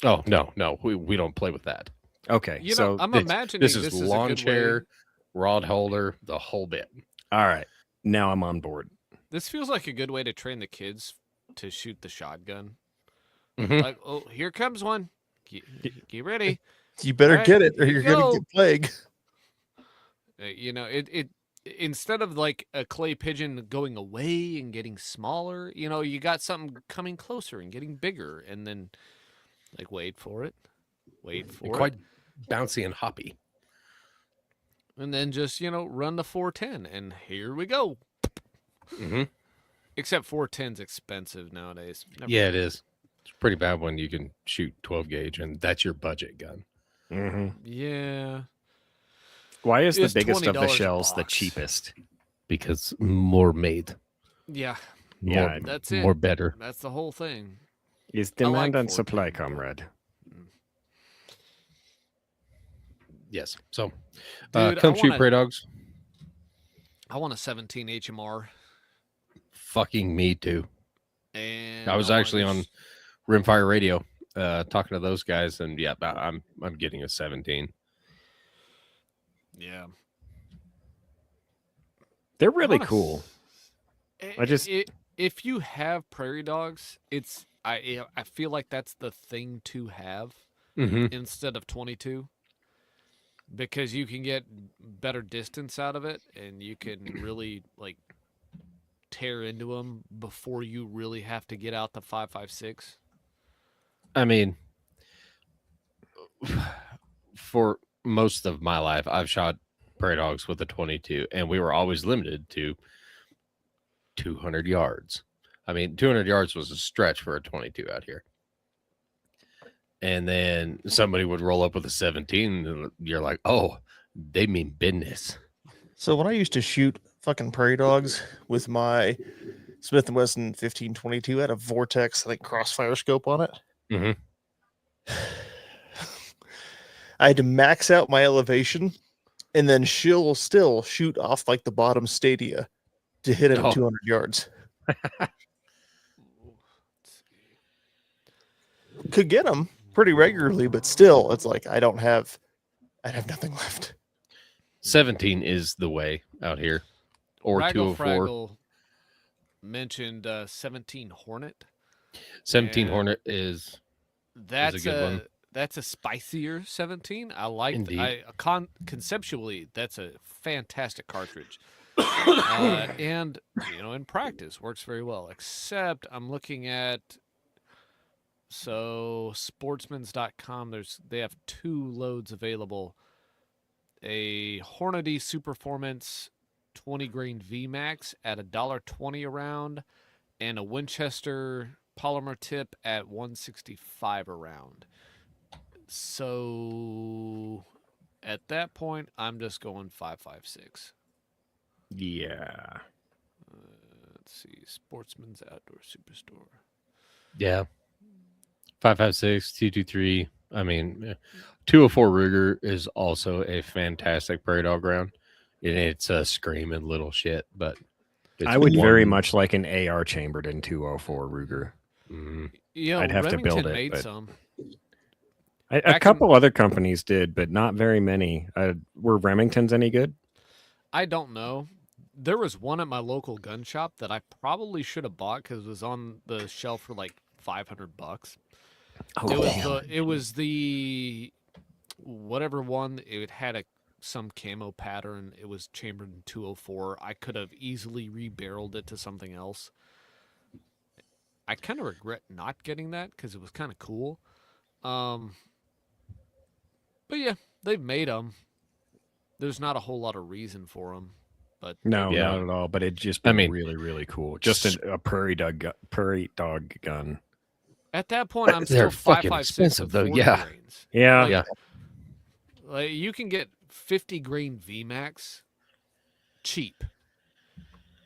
Oh, no, we don't play with that. Okay, You know, so I'm this- imagining This this is is a lawn good chair, way. rod holder, the whole bit. all right, now I'm on board. This feels like a good way to train the kids to shoot the shotgun. Mhm. Like, oh, here comes one. Get ready. You better Alright, get it, or here you're you gonna go. get plague. You know, it instead of like a clay pigeon going away and getting smaller, you know, you got something coming closer and getting bigger, and then like wait for it, Quite bouncy and hoppy. and then just run the 410, and here we go. Mhm. Except 410's expensive nowadays. Never Yeah, mind. it is. It's pretty bad when you can shoot 12 gauge and that's your budget gun. Yeah. Why is the It's biggest of the $20 a shells the box. cheapest? Because more made. Yeah. Yeah, That's it. More better. That's the whole thing. is I like demand and 410, supply, but- comrade. Yes. So Dude, come I shoot wanna- prairie dogs. I want a 17 HMR, Fucking me too. and I was wanna actually on just- Rimfire Radio talking to those guys, and yeah, I'm getting a 17. Yeah. They're I really wanna cool. I just- if you have prairie dogs, I feel like that's the thing to have Mm-hmm. instead of 22, because you can get better distance out of it, and you can really like tear into them before you really have to get out the 5.56. I mean, for most of my life, I've shot prairie dogs with a 22, and we were always limited to 200 yards. I mean, 200 yards was a stretch for a 22 out here. And then somebody would roll up with a 17, and you're like, oh, they mean business. So when I used to shoot fucking prairie dogs with my Smith & Wesson 1522, I had a Vortex, I think, crossfire scope on it. Mhm. I had to max out my elevation, and then she'll still shoot off like the bottom stadia to hit it Oh. at 200 yards. Could get them pretty regularly, but still, it's like I'd have nothing left. 17 is the way out here. Or Raggle 204. Fraggle mentioned 17 Hornet. 17 And Hornet is That's good one. that's a spicier 17. I like Indeed. conceptually that's a fantastic cartridge. And in practice works very well. Except I'm looking at sportsmans.com. They have 2 loads available. A Hornady Superformance 20 grain VMAX at $1.20 a round, and a Winchester polymer tip at $1.65 a round. So at that point, I'm just going 5.56. Yeah. Let's see, Sportsman's Outdoor Superstore. Yeah. 5.56, 223. I mean, 204 Ruger is also a fantastic prairie dog round. And it's a screaming little shit, but I would very one- much like an AR chambered in 204 Ruger. Mhm. I'd have to build Remington it, made but- some. A Back in- couple other companies did, but not very many. Were Remingtons any good? I don't know. There was one at my local gun shop that I probably should have bought because it was on the shelf for like $500. Oh, It was the whatever one. It had some camo pattern. It was chambered in 204. I could have easily rebarreled it to something else. I kind of regret not getting that because it was kind of cool. But yeah, they've made them. There's not a whole lot of reason for them, but no, Yeah. not at all. But it'd just I be mean, really, really cool. Just a prairie dog gun. at that point, I'm They're still fucking 5.56 expensive, with though, 40 yeah. grains. Yeah, Yeah. Like you can get 50 grain VMAX cheap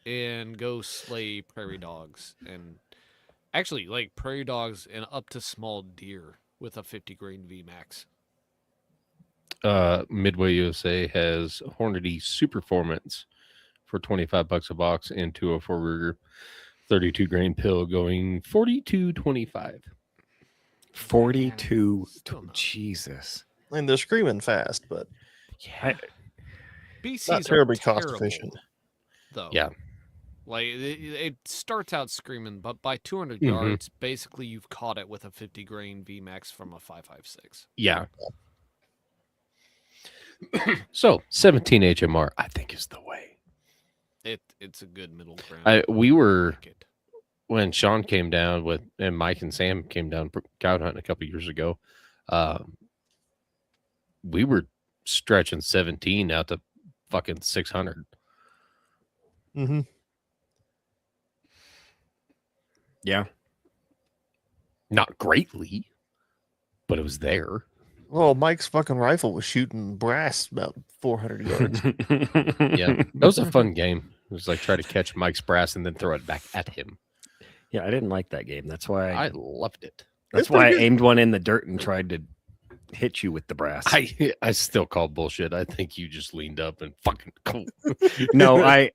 and go slay prairie dogs, and actually like prairie dogs and up to small deer with a 50 grain VMAX. Midway USA has Hornady Superformance for $25 a box and 204 Ruger 32 grain pill going 42.25. 42. Still not. Jesus. And they're screaming fast, but BCs not are terribly cost terrible, efficient. though. Yeah. Like it starts out screaming, but by 200 Mhm. yards, basically you've caught it with a 50 grain VMAX from a 5.56. Yeah. So 17 HMR, I think, is the way. It's a good middle ground. We were like it. when Sean came down with, and Mike and Sam came down cow hunting a couple years ago. We were stretching 17 out to fucking 600. Mm-hmm. Yeah. Not greatly, but it was there. Well, Mike's fucking rifle was shooting brass about 400 yards. Yeah, that was a fun game. It was like try to catch Mike's brass and then throw it back at him. Yeah, I didn't like that game. That's why I loved it. that's It's why I pretty good. aimed one in the dirt and tried to hit you with the brass. I still call bullshit. I think you just leaned up and fucking cool. no, I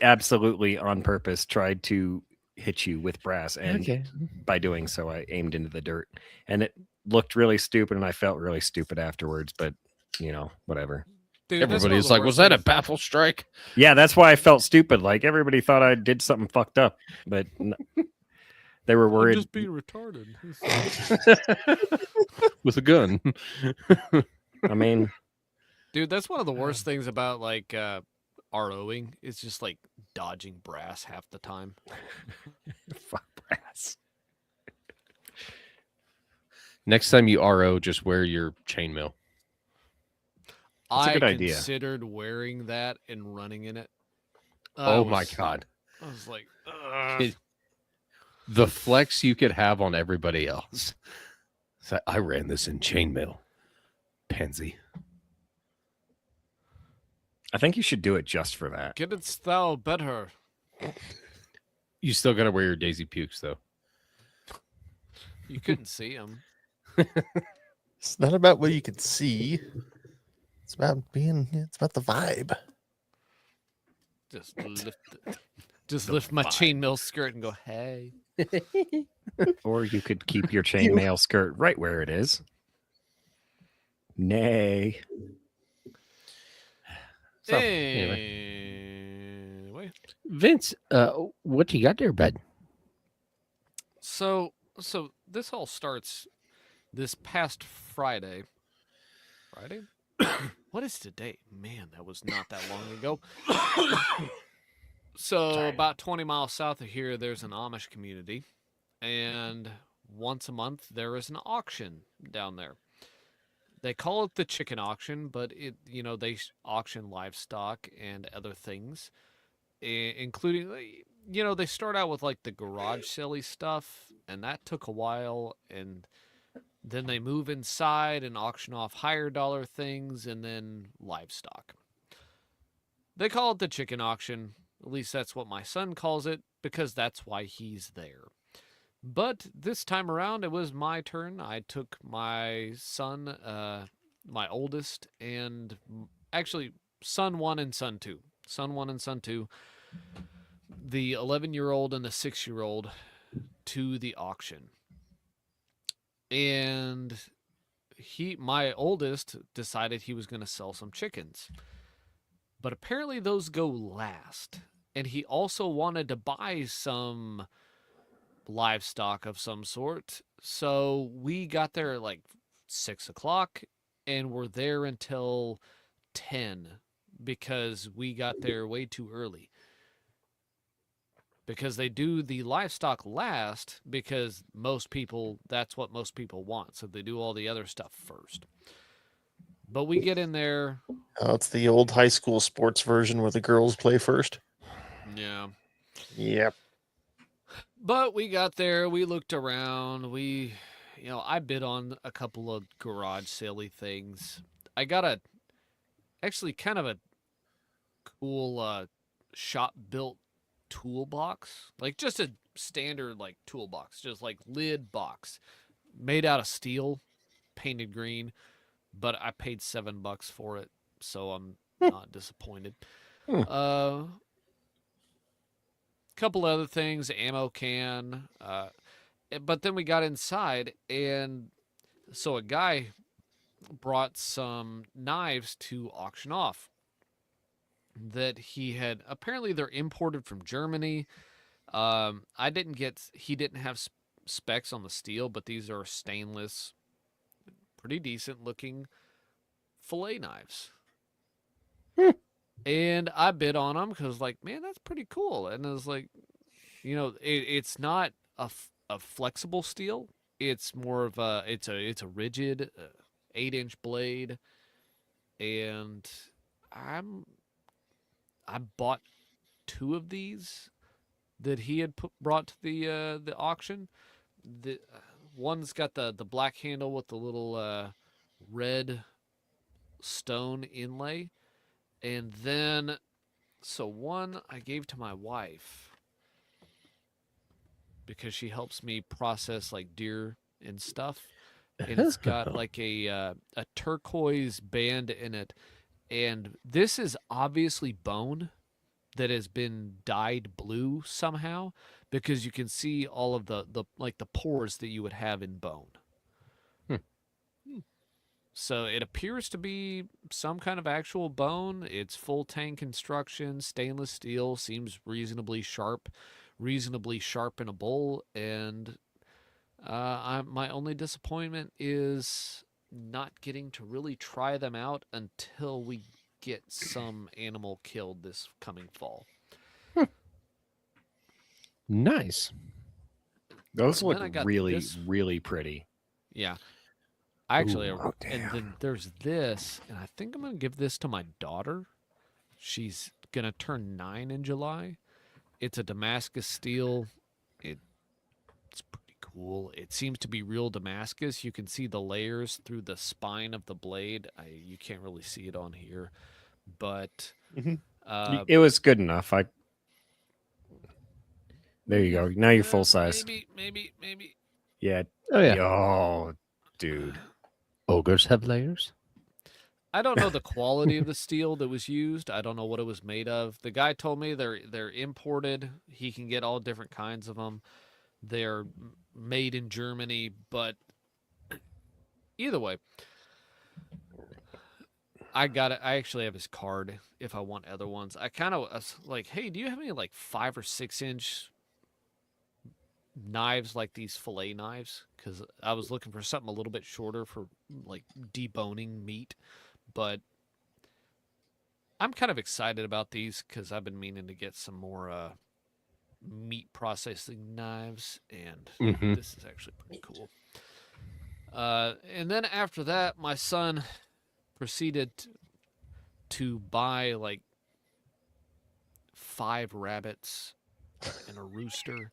absolutely on purpose tried to hit you with brass, and by doing so I aimed into the dirt, and it looked really stupid and I felt really stupid afterwards, but whatever. Dude, that's one of Everybody's the like, worst was that a things- baffle strike? Yeah, that's why I felt stupid. Like everybody thought I did something fucked up, but they were I'm worried. just being retarded. With a gun. I mean, Dude, that's one of the worst things about like ROing. It's just like dodging brass half the time. fuck brass. Next time you RO, just wear your chainmail. That's a I good idea. considered wearing that and running in it. Oh my god. I was like, ugh. It- the flex you could have on everybody else. So I ran this in chainmail. Pansy. I think you should do it just for that. Get it thou better. You still got to wear your Daisy Pukes, though. You couldn't see him. It's not about what you can see. It's about it's about the vibe. Just lift my chainmail skirt and go, hey. Or you could keep your chainmail skirt right where it is. Nay. So, Anyway. Vince, what you got there, bud? So this all starts this past Friday. Friday? What is today? Man, that was not that long ago. So Sorry. about 20 miles south of here, there's an Amish community, and once a month there is an auction down there. They call it the chicken auction, but they auction livestock and other things, including, they start out with like the garage silly stuff, and that took a while, and then they move inside and auction off higher dollar things, and then livestock. They call it the chicken auction. At least that's what my son calls it, because that's why he's there. But this time around, it was my turn. I took my son, my oldest, and actually son 1 and son 2. Son 1 and son 2, the 11-year-old and the 6-year-old, to the auction. And my oldest, decided he was going to sell some chickens. But apparently those go last. And he also wanted to buy some livestock of some sort. So we got there at like 6 o'clock and were there until 10 because we got there way too early. Because they do the livestock last because that's what most people want. So they do all the other stuff first. But we get in there. Oh, it's the old high school sports version where the girls play first. Yeah. Yep. But we got there. We looked around. I bid on a couple of garage silly things. I got actually kind of a cool shop built toolbox, like just a standard like toolbox, just like lid box, made out of steel, painted green. But I paid $7 for it, so I'm not disappointed. Couple other things, ammo can. But then we got inside, and so a guy brought some knives to auction off that he had. Apparently, they're imported from Germany. He didn't have specs on the steel, but these are stainless, pretty decent looking fillet knives. And I bid on them because, like, man, that's pretty cool. And it was like, it's not a flexible steel. It's more of it's a rigid 8-inch blade. And I bought 2 of these that he had brought to the auction. The one's got the black handle with the little red stone inlay. And then, so one I gave to my wife because she helps me process like deer and stuff. And it's got like a turquoise band in it. And this is obviously bone that has been dyed blue somehow, because you can see all of the pores that you would have in bone. So it appears to be some kind of actual bone. It's full tank construction, stainless steel, seems reasonably sharpenable. And my only disappointment is not getting to really try them out until we get some animal killed this coming fall. Nice. Those And look then I got really, this. really pretty. Yeah. Actually, Ooh, and then there's this, and I think I'm going to give this to my daughter. She's going to turn 9 in July. It's a Damascus steel. It's pretty cool. It seems to be real Damascus. You can see the layers through the spine of the blade. You can't really see it on here, but It was good enough. There you go. Now you're full size. Maybe. Yeah. Oh yeah. Oh, dude. Ogres have layers. I don't know the quality of the steel that was used. I don't know what it was made of. The guy told me they're imported. He can get all different kinds of them. They're made in Germany, but either way, I got it. I actually have his card if I want other ones. I kind of was like, hey, do you have any like 5 or 6 inch knives like these fillet knives because I was looking for something a little bit shorter for like deboning meat. But I'm kind of excited about these because I've been meaning to get some more meat processing knives, and Mhm. this is actually pretty cool. And then after that, my son proceeded to buy like 5 rabbits and a rooster.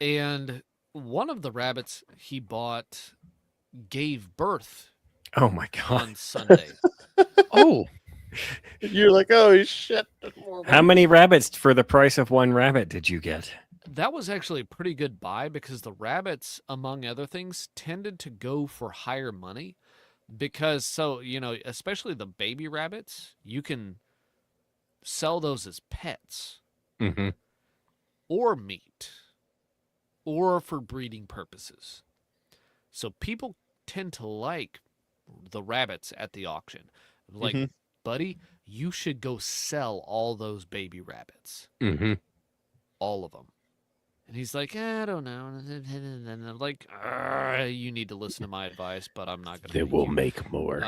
And one of the rabbits he bought gave birth Oh my god! on Sunday. Oh, You're like, oh shit. How many rabbits for the price of one rabbit did you get? That was actually a pretty good buy because the rabbits, among other things, tended to go for higher money. Because, so, especially the baby rabbits, you can sell those as pets hmm or meat or for breeding purposes. So people tend to like the rabbits at the auction. Like, Mhm. buddy, you should go sell all those baby rabbits, hmm all of them. And he's like, I don't know. And I'm like, you need to listen to my advice, but I'm not going to. they will make more.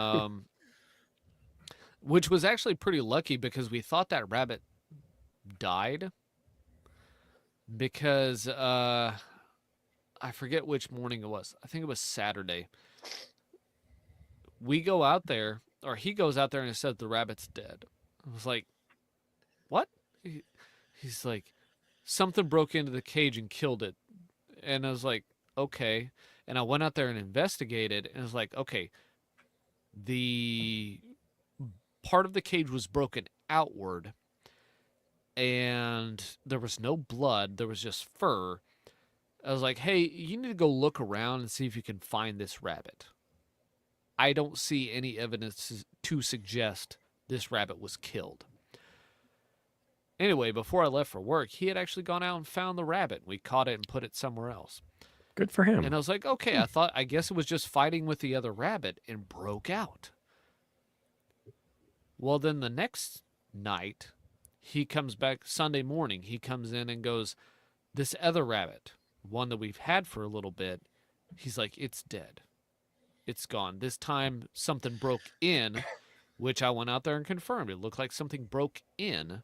Which was actually pretty lucky because we thought that rabbit died because I forget which morning it was. I think it was Saturday. We go out there, or he goes out there and says the rabbit's dead. I was like, what? He's like, something broke into the cage and killed it. And I was like, okay. And I went out there and investigated, and I was like, okay, the part of the cage was broken outward, and there was no blood. There was just fur. I was like, hey, you need to go look around and see if you can find this rabbit. I don't see any evidence to suggest this rabbit was killed. Anyway, before I left for work, he had actually gone out and found the rabbit. We caught it and put it somewhere else. Good for him. And I was like, okay, I guess it was just fighting with the other rabbit and broke out. Well, then the next night, he comes back Sunday morning. He comes in and goes, this other rabbit, one that we've had for a little bit, he's like, it's dead. It's gone. This time something broke in, which I went out there and confirmed. It looked like something broke in,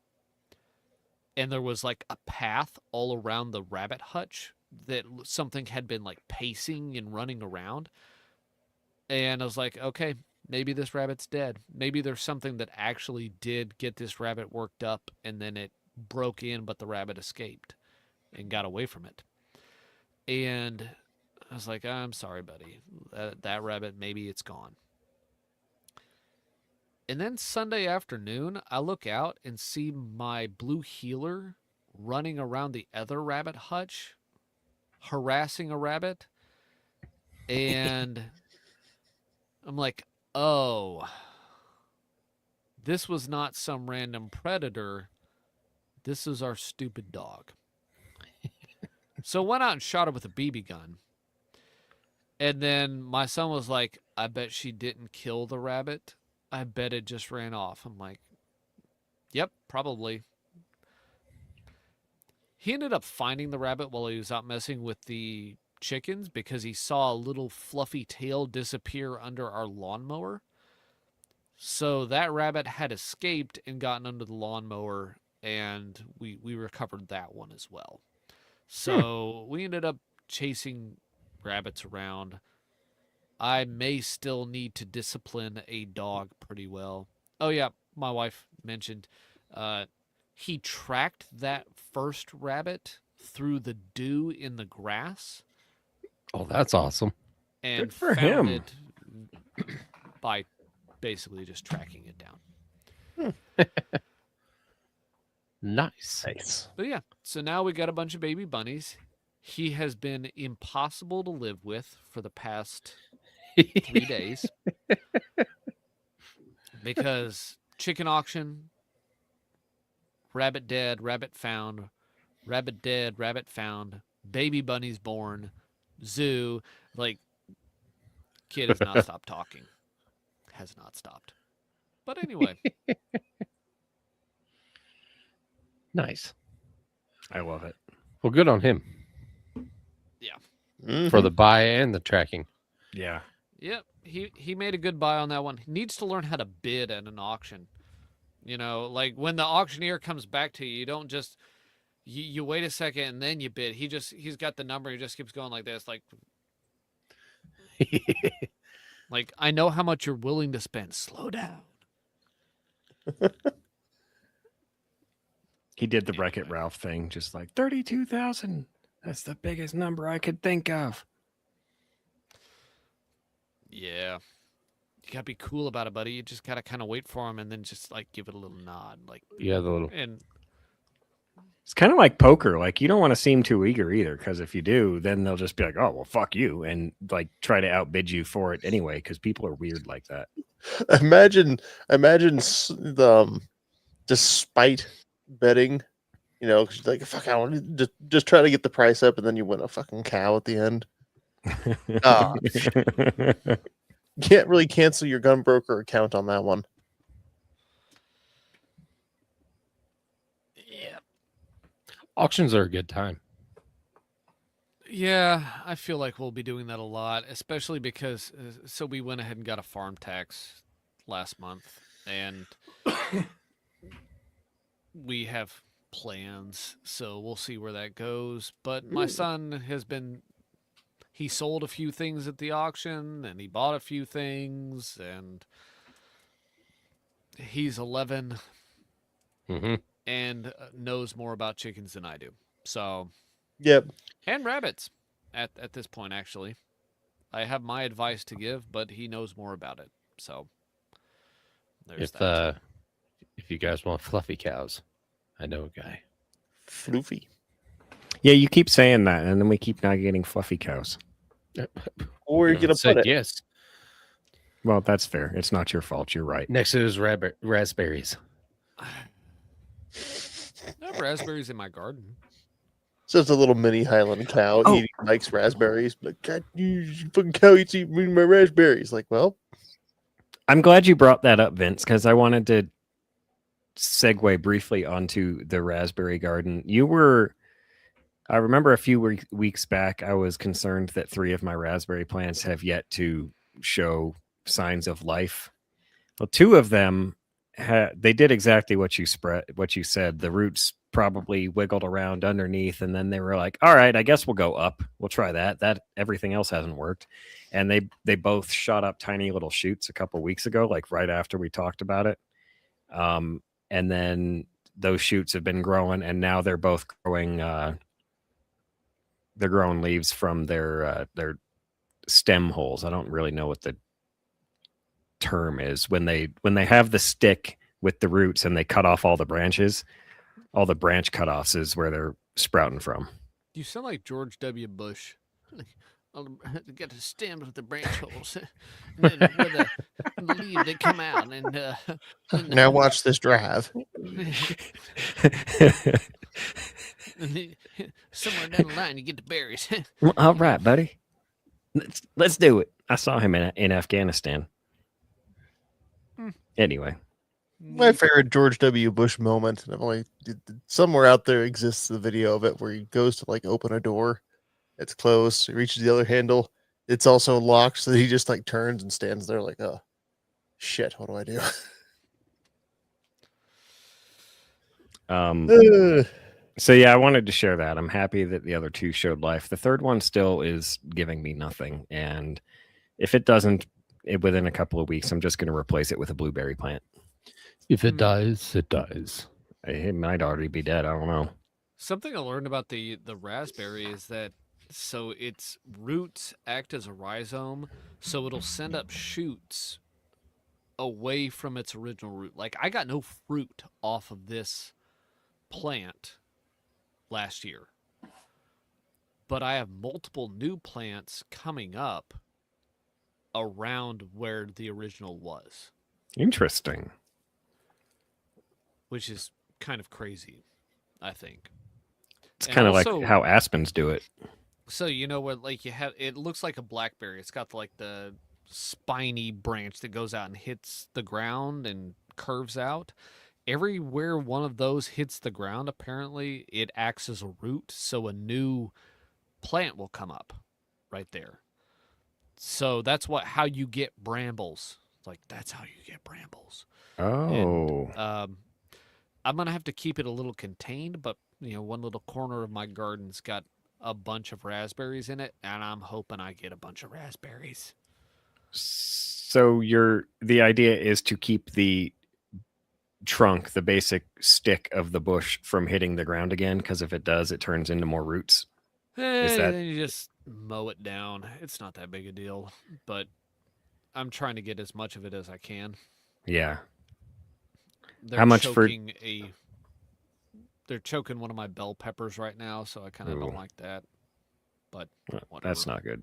and there was like a path all around the rabbit hutch that something had been like pacing and running around. And I was like, okay, maybe this rabbit's dead. Maybe there's something that actually did get this rabbit worked up, and then it broke in, but the rabbit escaped and got away from it. And I was like, I'm sorry, buddy. That rabbit, maybe it's gone. And then Sunday afternoon, I look out and see my blue heeler running around the other rabbit hutch, harassing a rabbit. And I'm like, oh, this was not some random predator. This is our stupid dog. So I went out and shot her with a BB gun. And then my son was like, I bet she didn't kill the rabbit. I bet it just ran off. I'm like, yep, probably. He ended up finding the rabbit while he was out messing with the chickens because he saw a little fluffy tail disappear under our lawnmower. So that rabbit had escaped and gotten under the lawnmower, and we recovered that one as well. So we ended up chasing rabbits around. I may still need to discipline a dog pretty well. Oh, yeah, my wife mentioned he tracked that first rabbit through the dew in the grass Oh, that's awesome. and Good for found him. it by basically just tracking it down. Nice. Nice. But yeah, so now we got a bunch of baby bunnies. He has been impossible to live with for the past 3 days because chicken auction, rabbit dead, rabbit found, rabbit dead, rabbit found, baby bunnies born, zoo. Like, kid has not stopped talking. Has not stopped. But anyway, Nice. I love it. Well, good on him Mhm. for the buy and the tracking. Yeah. Yep, he made a good buy on that one. He needs to learn how to bid at an auction. You know, like when the auctioneer comes back to you, you don't just you wait a second and then you bid. He's got the number. He just keeps going like this, like I know how much you're willing to spend. Slow down. He did the Wreck-It Ralph thing, just like 32,000. That's the biggest number I could think of. Yeah. You gotta be cool about it, buddy. You just gotta kind of wait for him and then just like give it a little nod, like Yeah, the little. and It's kind of like poker. Like you don't want to seem too eager either, because if you do, then they'll just be like, "Oh, well, fuck you," and like try to outbid you for it anyway. Because people are weird like that. Imagine the just spite betting. You know, 'cause you're like, fuck, I want to just try to get the price up, and then you win a fucking cow at the end. Ah, you can't really cancel your gun broker account on that one. yeah, Auctions are a good time. yeah. I feel like we'll be doing that a lot, especially because so we went ahead and got a farm tax last month, and we have plans, so we'll see where that goes. But my son has been he sold a few things at the auction and he bought a few things, and he's 11 Mm-hmm. and knows more about chickens than I do. So, Yep. and rabbits at this point actually. I have my advice to give, but he knows more about it. So, there's that. If you guys want fluffy cows, I know a guy. Floofy. Yeah, you keep saying that, and then we keep not getting fluffy cows. Or you're gonna Said put it. yes. Well, that's fair. It's not your fault. You're right. Next to his raspberries. I have raspberries in my garden. So it's a little mini Highland cow Oh. eating Mike's raspberries. Like, God, you fucking cow eats eating my raspberries. Like, well, I'm glad you brought that up, Vince, because I wanted to segue briefly onto the raspberry garden. I remember a few weeks back, I was concerned that 3 of my raspberry plants have yet to show signs of life. Well, 2 of them, they did exactly what you said. The roots probably wiggled around underneath, and then they were like, all right, I guess we'll go up. We'll try that. Everything else hasn't worked. And they both shot up tiny little shoots a couple weeks ago, like right after we talked about it. And then those shoots have been growing, and now they're both growing. They're growing leaves from their stem holes. I don't really know what the term is when they have the stick with the roots and they cut off all the branches. All the branch cutoffs is where they're sprouting from. You sound like George W. Bush. I'll get the stems with the branch holes, and then where the leaves that come out, and now watch this drive. somewhere down the line you get the berries. Well, all right, buddy. Let's do it. I saw him in Afghanistan. Anyway, My favorite George W. Bush moment. And I've only somewhere out there exists the video of it where he goes to like open a door. It's closed. He reaches the other handle. It's also locked, so he just like turns and stands there like, oh shit, what do I do? Ugh. so yeah, I wanted to share that. I'm happy that the other 2 showed life. The third one still is giving me nothing, and if it doesn't within a couple of weeks, I'm just going to replace it with a blueberry plant. If it dies, it dies. It might already be dead. I don't know. Something I learned about the raspberry is that so its roots act as a rhizome, so it'll send up shoots away from its original root. Like I got no fruit off of this plant last year, but I have multiple new plants coming up around where the original was, Interesting. which is kind of crazy, I think. It's And kind of like also- how aspens do it. So you know what, like you have, it looks like a blackberry. It's got like the spiny branch that goes out and hits the ground and curves out. everywhere one of those hits the ground, apparently it acts as a root, so a new plant will come up right there. So that's how you get brambles. Like that's how you get brambles. And Oh, I'm gonna have to keep it a little contained, but one little corner of my garden's got a bunch of raspberries in it, and I'm hoping I get a bunch of raspberries. so the idea is to keep the trunk, the basic stick of the bush, from hitting the ground again, because if it does, it turns into more roots. Is that Then you just mow it down. It's not that big a deal, but I'm trying to get as much of it as I can. yeah? They're How much for? choking they're choking one of my bell peppers right now, so I kind of don't Ooh. like that. But Well, whatever. that's not good.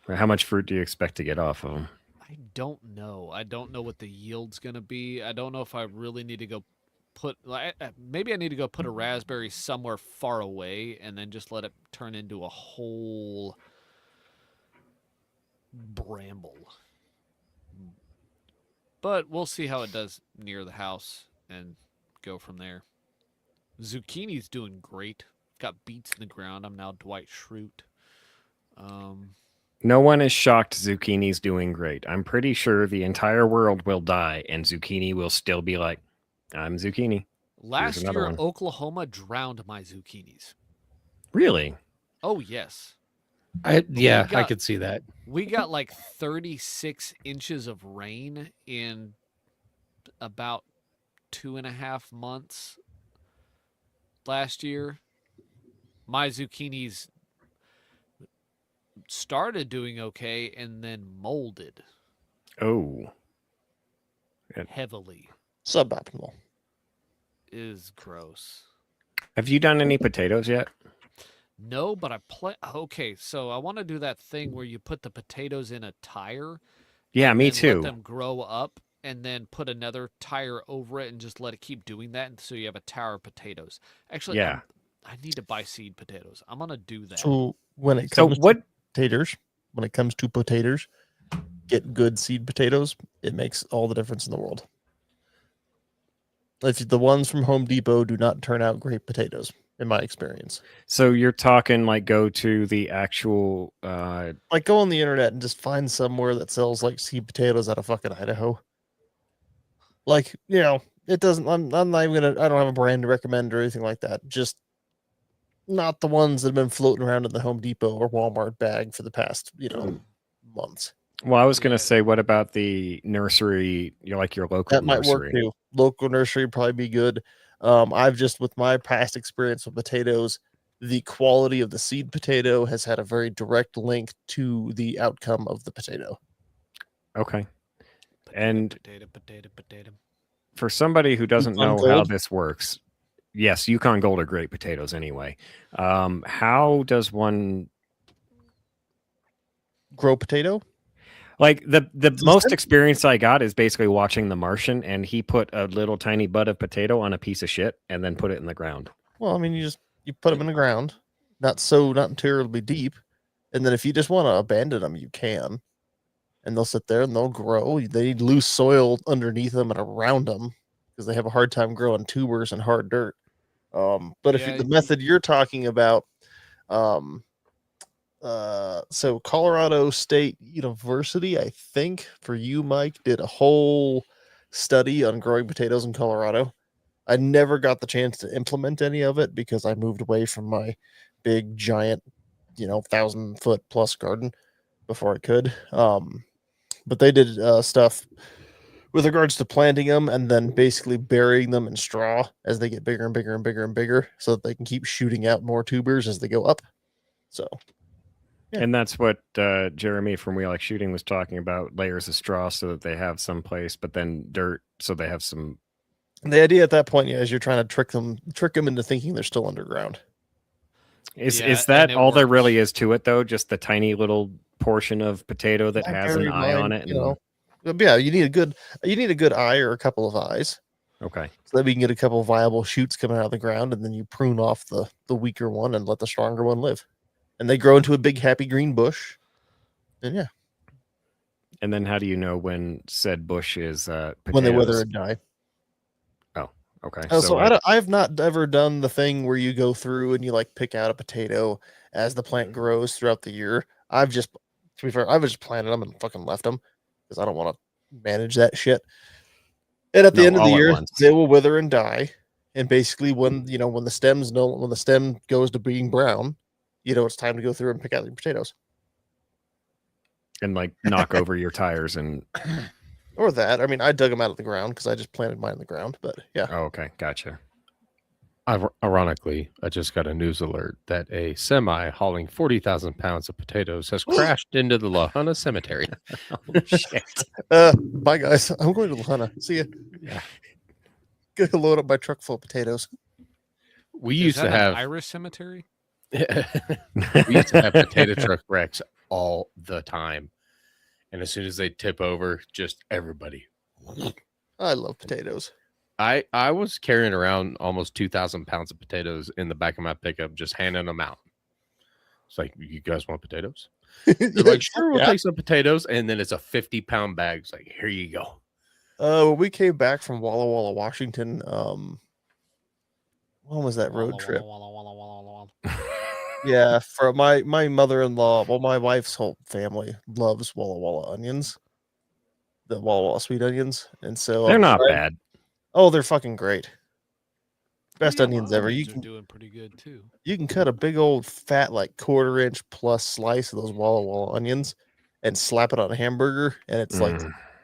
How much fruit do you expect to get off of them? I don't know. I don't know what the yield's going to be. I don't know if I really need to go maybe I need to go put a raspberry somewhere far away and then just let it turn into a whole bramble. But we'll see how it does near the house and go from there. Zucchini's doing great. Got beets in the ground. I'm now Dwight Schrute. No one is shocked zucchini's doing great. I'm pretty sure the entire world will die and zucchini will still be like, I'm zucchini. Last another year, one. Oklahoma drowned my zucchinis. Really? Oh, yes. I got- could see that. We got like 36 inches of rain in about 2.5 months last year. My zucchinis started doing okay and then molded Oh. heavily. Suboptimal. Is gross. Have you done any potatoes yet? No, but okay, so I want to do that thing where you put the potatoes in a tire. Yeah, and me then too. Let them grow up and then put another tire over it and just let it keep doing that. And so you have a tower of potatoes. Actually, Yeah. I need to buy seed potatoes. I'm going to do that. So when it So comes what? when it comes to potatoes, get good seed potatoes. It makes all the difference in the world. If the ones from Home Depot do not turn out great potatoes, in my experience. So you're talking like go to the actual. Like go on the internet and just find somewhere that sells like seed potatoes out of fucking Idaho. Like, it doesn't. I'm not even gonna. I don't have a brand to recommend or anything like that. Just not the ones that have been floating around in the Home Depot or Walmart bag for the past, months. Well, I was going Yeah. to say, what about the nursery? You're like your local That might work nursery. too. Local nursery would probably be good. I've just, with my past experience with potatoes, the quality of the seed potato has had a very direct link to the outcome of the potato. Okay. And potato. for somebody who doesn't Yukon know how Gold? this works, yes, Yukon Gold are great potatoes anyway. How does one Grow potato? like the most simple. experience I got is basically watching The Martian, and he put a little tiny bud of potato on a piece of shit and then put it in the ground. Well, I mean, you put them in the ground, not terribly deep, and then if you just want to abandon them, you can, and they'll sit there and they'll grow. They need loose soil underneath them and around them because they have a hard time growing tubers and hard dirt. But if Yeah, the method you're talking about, so Colorado State University, I think for you, Mike, did a whole study on growing potatoes in Colorado. I never got the chance to implement any of it because I moved away from my big, giant, 1,000-foot plus garden before I could. But they did stuff with regards to planting them and then basically burying them in straw as they get bigger and bigger and bigger and bigger so that they can keep shooting out more tubers as they go up. So, yeah. And that's what Jeremy from We Like Shooting was talking about, layers of straw so that they have some place, but then dirt so they have some. And the idea at that point, is you're trying to trick them into thinking they're still underground. Is Yeah, that and it all there works. really is to it, though? Just the tiny little portion of potato that Not has an very eye on mine, it? And, But yeah, you need a good eye or a couple of eyes okay. so that we can get a couple of viable shoots coming out of the ground, and then you prune off the weaker one and let the stronger one live, and they grow into a big happy green bush. And yeah, And then how do you know when said bush is potatoes? when they wither and die. Okay. So I've not ever done the thing where you go through and you like pick out a potato as the plant grows throughout the year. I've just, to be fair, I've just planted them and fucking left them because I don't want to manage that shit. And at the No, end of the all at year, once. they will wither and die. And basically, when when the stem goes to being brown, it's time to go through and pick out your potatoes. And like knock over your tires and. Or that. I mean, I dug them out of the ground because I just planted mine in the ground. But yeah. Oh, okay, gotcha. Ironically, I just got a news alert that a semi hauling 40,000 pounds of potatoes has crashed into the La Junta Cemetery. Oh, shit. Bye, guys. I'm going to La Junta. See ya. Yeah. Gonna load up my truck full of potatoes. We Is used that to an have Irish cemetery? we used to have potato truck wrecks all the time. And as soon as they tip over, just everybody. I love potatoes. I was carrying around almost 2,000 pounds of potatoes in the back of my pickup, just handing them out. It's like, you guys want potatoes? They're like, sure, we'll take some potatoes. And then it's a 50-pound bag. It's like, here you go. When we came back from Walla Walla, Washington, when was that road trip? Yeah, for my mother-in-law, well, my wife's whole family loves Walla Walla onions, the Walla Walla sweet onions, and so They're not bad. Oh, they're fucking great. Best Yeah, onions my ever. onions are doing pretty good too. You can cut a big old fat like 1/4 inch plus slice of those Walla Walla onions and slap it on a hamburger, and it's like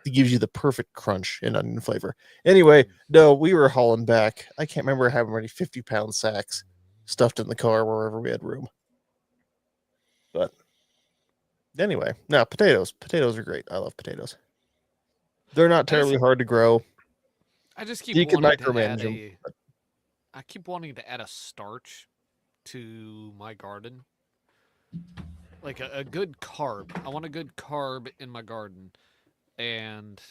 it gives you the perfect crunch and onion flavor. Anyway, no, we were hauling back. I can't remember having many 50-pound sacks stuffed in the car wherever we had room. But anyway, no, potatoes. Potatoes are great. I love potatoes. They're not terribly hard to grow. I just keep You can wanting to micromanage add them. I keep wanting to add a starch to my garden. Like a good carb. I want a good carb in my garden. And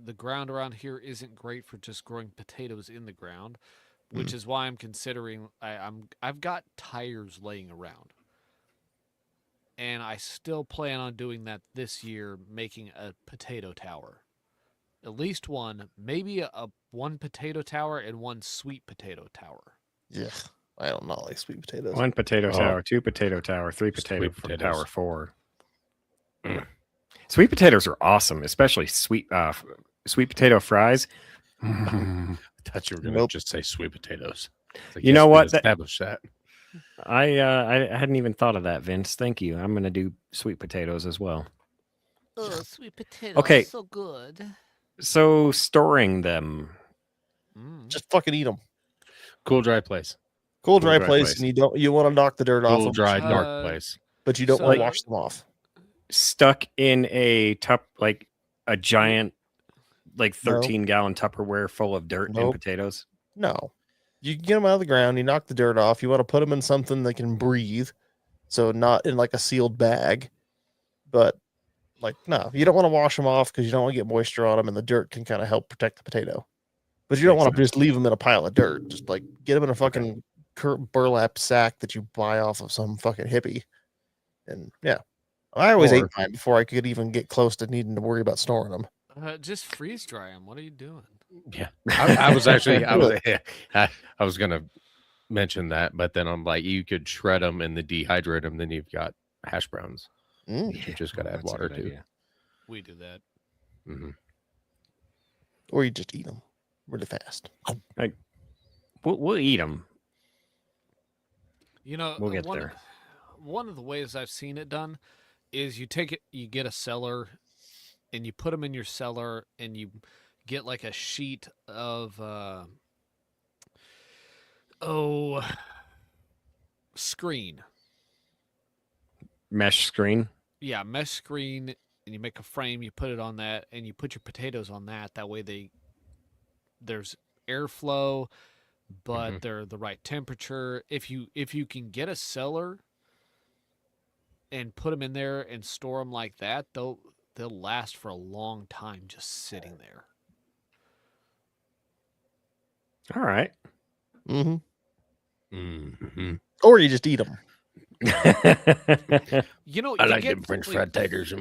the ground around here isn't great for just growing potatoes in the ground, which is why I'm considering I've got tires laying around. And I still plan on doing that this year, making a potato tower. At least one, maybe a one potato tower and one sweet potato tower. Yeah, I don't know, like sweet potatoes. 1 potato Oh. tower, 2 potato tower, 3 potato Sweet potatoes. tower, 4. Sweet potatoes are awesome, especially sweet potato fries. I thought you were going to just say sweet potatoes. Like, You know what? Establish that. I hadn't even thought of that, Vince. Thank you. I'm gonna do sweet potatoes as well. Oh, sweet potato. Okay. So good. So storing them. Just fucking eat them. Cool, dry place. Cool, dry place, and you want to knock the dirt off Cool, them, dry, Uh, dark place. but you don't So- want to wash them off. Stuck in a like a giant like No. 13-gallon Tupperware full of dirt and Nope. potatoes. No, you can get them out of the ground. You knock the dirt off. You want to put them in something that can breathe, so not in like a sealed bag. But like, no, you don't want to wash them off because you don't want to get moisture on them, and the dirt can kind of help protect the potato. But you don't want to just leave them in a pile of dirt. Just like get them in a fucking burlap sack that you buy off of some fucking hippie. And yeah, I always ate mine before I could even get close to needing to worry about storing them. Just freeze dry them. What are you doing? Yeah, I was actually I was gonna mention that, but then I'm like, you could shred them and then dehydrate them, then you've got hash browns. You just gotta add That's a water good too. idea. We do that. Mm-hmm. Or you just eat them really fast. We'll eat them. You know, We'll get one, there. One of the ways I've seen it done is you take it, you get a cellar, and you put them in your cellar, and you get like a sheet of screen. Mesh screen. Yeah, mesh screen, and you make a frame. You put it on that, and you put your potatoes on that. That way, there's airflow, but they're the right temperature. If you can get a cellar and put them in there and store them like that, they'll last for a long time just sitting there. All right. Mm-hmm. Mm-hmm. Or you just eat them. You know, I you like get them French fully- fried taters.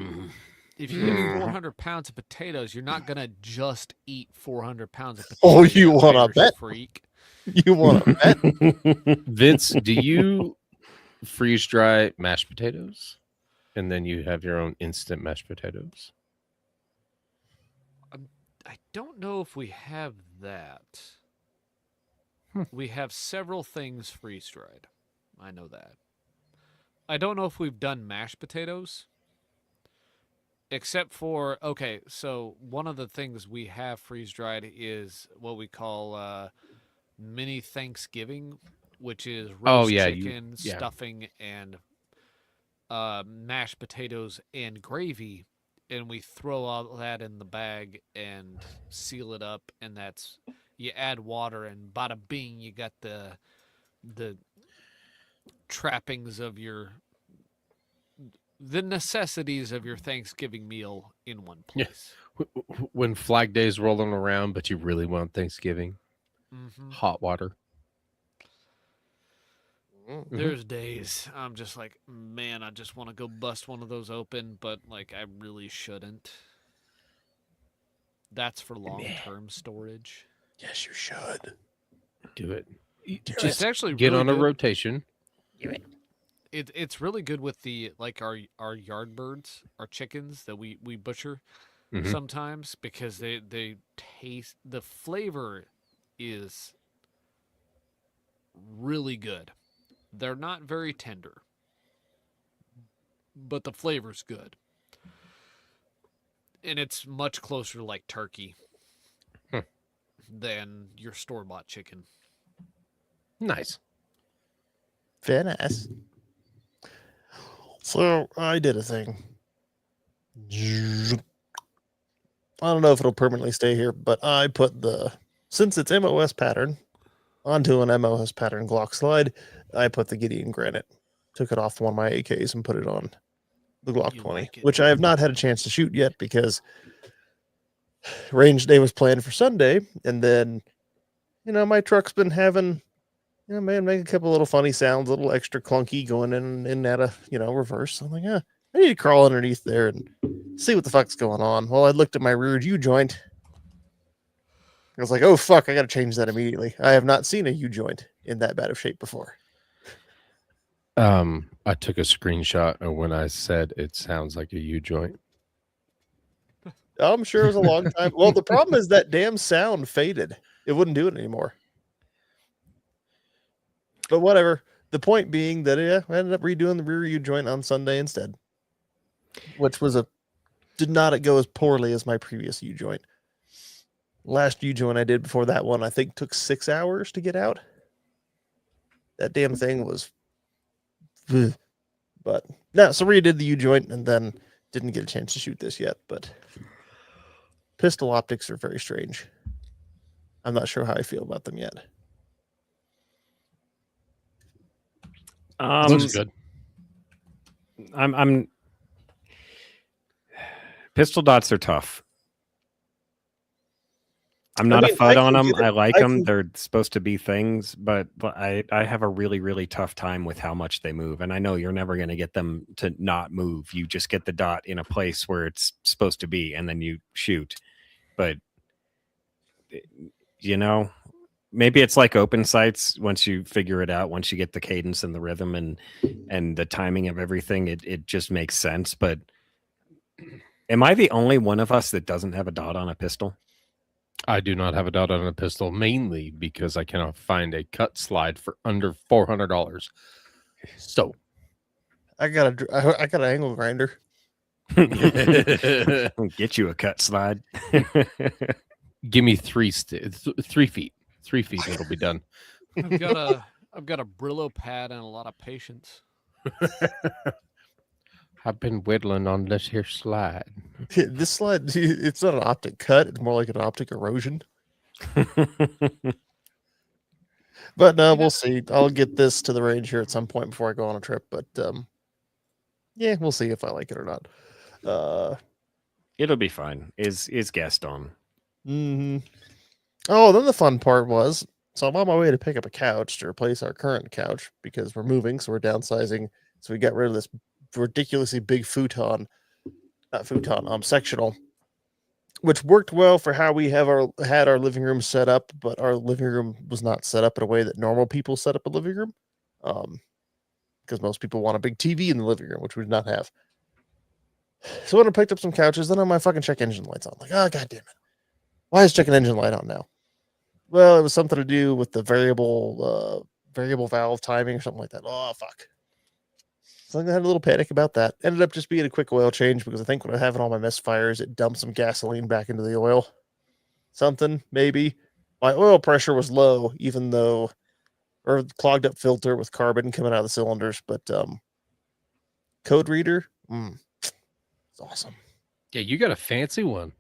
if you get 400 pounds of potatoes, you're not gonna just eat 400 pounds of potatoes. Oh, you want to Irish bet? freak? You want to bet? Vince, do you freeze dry mashed potatoes, and then you have your own instant mashed potatoes? I don't know if we have that. Hmm. We have several things freeze dried. I know that. I don't know if we've done mashed potatoes. Except for, okay, so one of the things we have freeze dried is what we call mini Thanksgiving, which is roast chicken, yeah. stuffing, and mashed potatoes and gravy. And we throw all that in the bag and seal it up. And that's, you add water, and bada bing, you got the trappings of the necessities of your Thanksgiving meal in one Yeah. place. When Flag Day's rolling around, but you really want Thanksgiving, Mm-hmm. hot water. There's days I'm just like, man, I just want to go bust one of those open, but like I really shouldn't. That's for long-term storage. Yes, you should. Do it. It's actually Get really on a good. rotation. It's really good with the like our yard birds, our chickens that we butcher Mhm. sometimes, because they taste, the flavor is really good. They're not very tender, but the flavor's good. And it's much closer to like turkey than your store-bought chicken. Nice. Very nice. So I did a thing. I don't know if it'll permanently stay here, but I put since it's MOS pattern onto an MOS pattern Glock slide, I put the Gideon Granite. Took it off one of my AKs and put it on the Glock You 20, like it. which I have not had a chance to shoot yet because range day was planned for Sunday, and then my truck's been having make a couple little funny sounds, a little extra clunky going in and out of reverse. I'm like, I need to crawl underneath there and see what the fuck's going on. Well, I looked at my rear U joint. I was like, oh fuck, I gotta change that immediately. I have not seen a U joint in that bad of shape before. I took a screenshot of when I said it sounds like a U joint. I'm sure it was a long time. Well, the problem is that damn sound faded. It wouldn't do it anymore. But whatever. The point being that I ended up redoing the rear U joint on Sunday instead, which did not go as poorly as my previous U joint. Last U joint I did before that one, I think took 6 hours to get out. That damn thing was, but no. So redid the U joint and then didn't get a chance to shoot this yet. But pistol optics are very strange. I'm not sure how I feel about them yet. Looks good. I'm pistol dots are tough. I'm not a FUD on them. I like them. They're supposed to be things, but I have a really, really tough time with how much they move. And I know you're never going to get them to not move. You just get the dot in a place where it's supposed to be, and then you shoot. But, maybe it's like open sights. Once you figure it out, once you get the cadence and the rhythm and the timing of everything, it just makes sense. But am I the only one of us that doesn't have a dot on a pistol? I do not have a dot on a pistol, mainly because I cannot find a cut slide for under $400. So I got an angle grinder. Get you a cut slide. Give me 3 feet. 3 feet, it'll be done. I've got a Brillo pad and a lot of patience. I've been whittling on this here slide. This slide, it's not an optic cut. It's more like an optic erosion. But no, we'll see. I'll get this to the range here at some point before I go on a trip. But yeah, we'll see if I like it or not. It'll be fine. Is Gaston? Mm-hmm. Oh, then the fun part was, so I'm on my way to pick up a couch to replace our current couch because we're moving, so we're downsizing. So we got rid of this ridiculously big futon. not futon, sectional, which worked well for how we had our living room set up, but our living room was not set up in a way that normal people set up a living room. Because most people want a big TV in the living room, which we did not have. So when I picked up some couches, then my fucking check engine light's on. Like, oh, god damn it. Why is check engine light on now? Well, it was something to do with the variable valve timing or something like that. Oh, fuck. So I had a little panic about that. Ended up just being a quick oil change because I think when I'm having all my misfires, it dumped some gasoline back into the oil. Something, maybe. My oil pressure was low, even though, or clogged up filter with carbon coming out of the cylinders. But code reader, it's awesome. Yeah, you got a fancy one.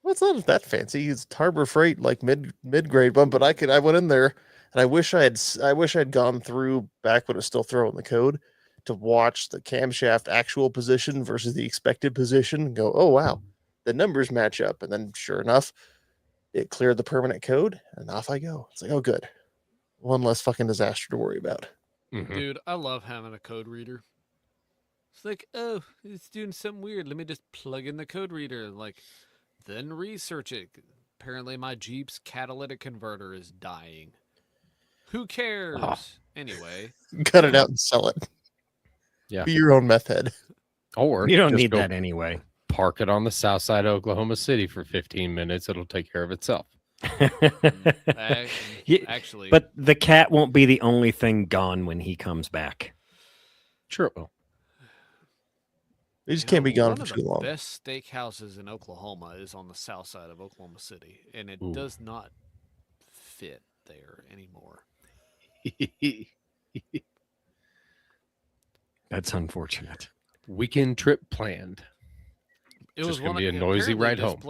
Well, it's not that fancy. It's Harbor Freight, like mid grade one. But I went in there, and I wish I had gone through back when it was still throwing the code to watch the camshaft actual position versus the expected position and go, oh wow, the numbers match up. And then sure enough, it cleared the permanent code, and off I go. It's like, oh good, one less fucking disaster to worry about. Mhm. Dude, I love having a code reader. It's like, oh, it's doing something weird. Let me just plug in the code reader. Like, then research it. Apparently, my Jeep's catalytic converter is dying. Who cares? Oh. Anyway. Cut it out and sell it. Yeah. Be your own meth head. Or You don't just need go that anyway. Park it on the south side of Oklahoma City for 15 minutes. It'll take care of itself. Yeah, Actually, but the cat won't be the only thing gone when he comes back. Sure it will. They just can't be gone one for of too the long. best steakhouses in Oklahoma is on the south side of Oklahoma City, and it Ooh. does not fit there anymore. That's unfortunate. Weekend trip planned. It Just was gonna one be a of, noisy apparently ride this home.